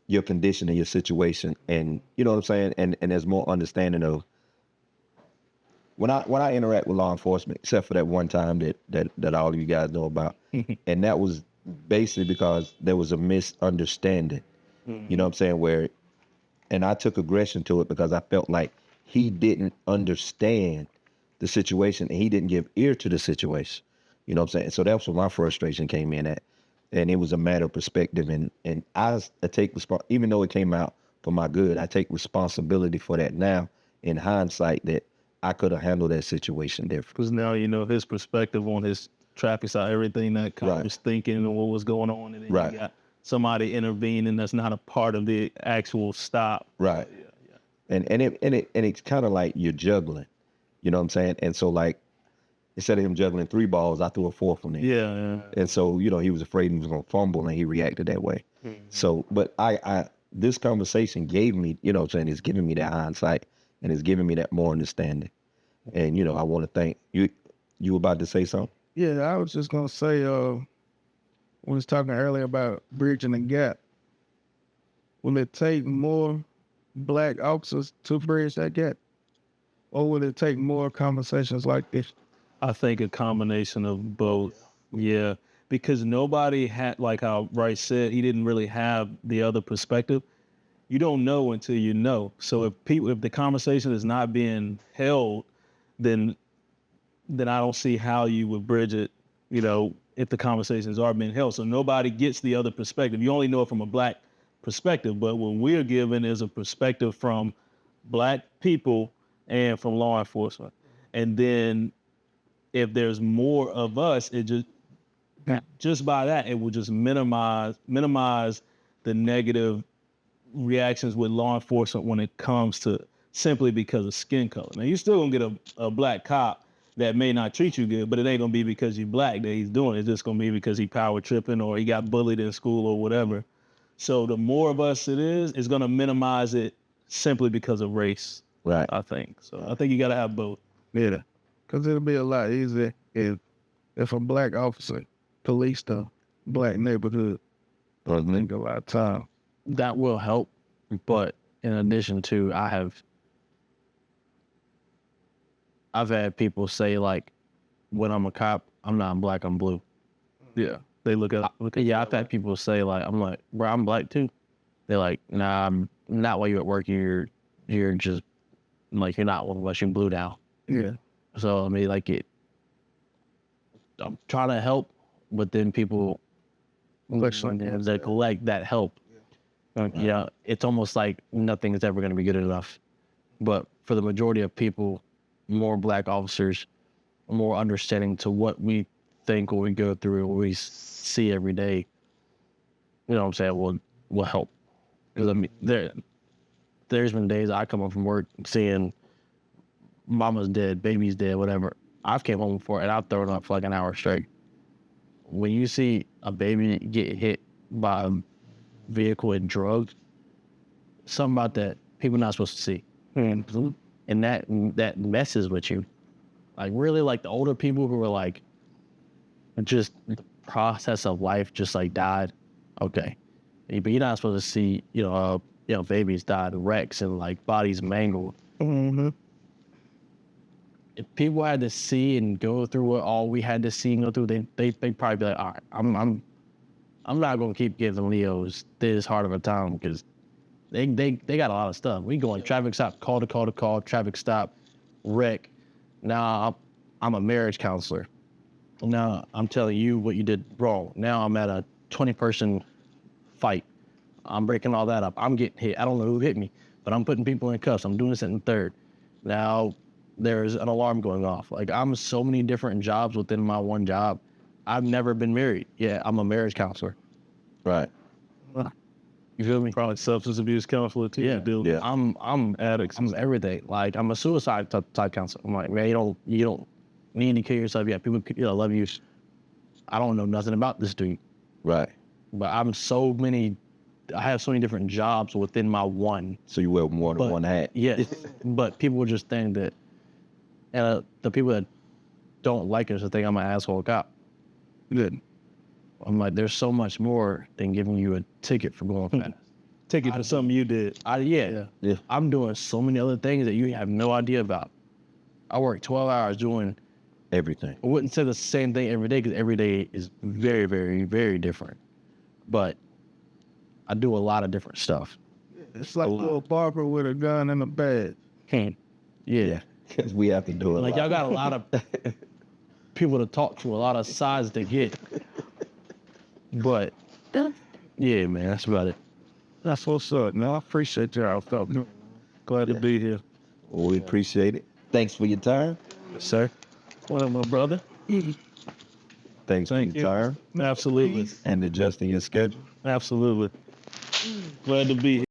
your condition and your situation, and you know what I'm saying. And there's more understanding of when I interact with law enforcement, except for that one time that all of you guys know about, and that was basically because there was a misunderstanding. You know what I'm saying? And I took aggression to it because I felt like he didn't understand the situation and he didn't give ear to the situation. You know what I'm saying? So that's where my frustration came in at. And it was a matter of perspective. And I take even though it came out for my good, I take responsibility for that now in hindsight that I could have handled that situation different. Because now you know his perspective on his traffic stop, everything that cop was thinking and what was going on, and then you got somebody intervening that's not a part of the actual stop. Right. And it's kind of like you're juggling. You know what I'm saying? And so like instead of him juggling 3 balls, I threw a 4th on him. Yeah. And so, he was afraid he was gonna fumble and he reacted that way. So but I this conversation gave me, it's giving me that hindsight and it's giving me that more understanding. And I want to thank you. You were about to say something? Yeah, I was just gonna say, we was talking earlier about bridging the gap. Will it take more black officers to bridge that gap? Or will it take more conversations like this? I think a combination of both. Yeah. Because nobody had, like how Bryce said, he didn't really have the other perspective. You don't know until you know. So if the conversation is not being held, then I don't see how you would bridge it, if the conversations are being held. So nobody gets the other perspective. You only know it from a black perspective, but what we're given is a perspective from black people and from law enforcement. And then if there's more of us, it just by that, it will just minimize the negative reactions with law enforcement when it comes to simply because of skin color. Now, you're still gonna get a black cop that may not treat you good, but it ain't gonna be because you're black that he's doing it. It's just gonna be because he power tripping or he got bullied in school or whatever. So the more of us it is, it's gonna minimize it simply because of race. Right. I think. So I think you gotta have both. Yeah. Because it'll be a lot easier if a black officer policed a black neighborhood. I think a lot of time. That will help, but in addition to, I've had people say like, when I'm a cop, I'm not black, I'm blue. Yeah. They look at I've had people say like, I'm like, bro, I'm black too. They're like, nah, I'm not while you at work. You're just like, you're not unless you're blue now. Yeah. So I mean, like I'm trying to help, but then people neglect that help. It's almost like nothing is ever going to be good enough. But for the majority of people, more black officers, more understanding to what we think, what we go through, what we see every day, you know what I'm saying, will help. Because I mean, there's been days I come home from work seeing mama's dead, baby's dead, whatever. I've came home for it and I've thrown up for like an hour straight. When you see a baby get hit by a vehicle and drugs, something about that people not supposed to see. And that messes with you. Like really, like the older people who were like, just the process of life just like died. Okay. But you're not supposed to see, babies died, wrecks and like bodies mangled. Mm-hmm. If people had to see and go through what all we had to see and go through, they'd probably be like, all right, I'm not gonna keep giving Leos this hard of a time because they got a lot of stuff. We go on traffic stop, call to call, traffic stop, wreck. Now I'm a marriage counselor. Now I'm telling you what you did wrong. Now I'm at a 20-person fight. I'm breaking all that up. I'm getting hit. I don't know who hit me. but I'm putting people in cuffs. I'm doing this in third. Now there's an alarm going off. Like, I'm so many different jobs within my one job. I've never been married. Yeah, I'm a marriage counselor. Right. You feel me? Probably substance abuse counselor too. Yeah. Yeah. I'm Addicts. I'm everything. Like, I'm a suicide type counselor. I'm like, man, you don't need to kill yourself. Yeah, people love you. I don't know nothing about this dude, Right. but I have so many different jobs within my one. So you wear more than But- one hat. Yes, but people would just think that, and the people that don't like us think I'm an asshole cop. Good. I'm like, there's so much more than giving you a ticket for going fast. Take it for something you did. Yeah. I'm doing so many other things that you have no idea about. I work 12 hours doing, Everything. I wouldn't say the same thing every day because every day is very, very, very different. But I do a lot of different stuff. It's like a little barber with a gun and a badge. Yeah. Yeah. Because we have to do it. Like, y'all got a lot of people to talk to, a lot of sides to get. But, yeah, man, that's about it. That's what's up. Now I appreciate y'all. Glad to be here. Well, we appreciate it. Thanks for your time. Sir? What up, my brother? Thanks for Thank your you. time Absolutely. and adjusting your schedule. Absolutely. Glad to be here.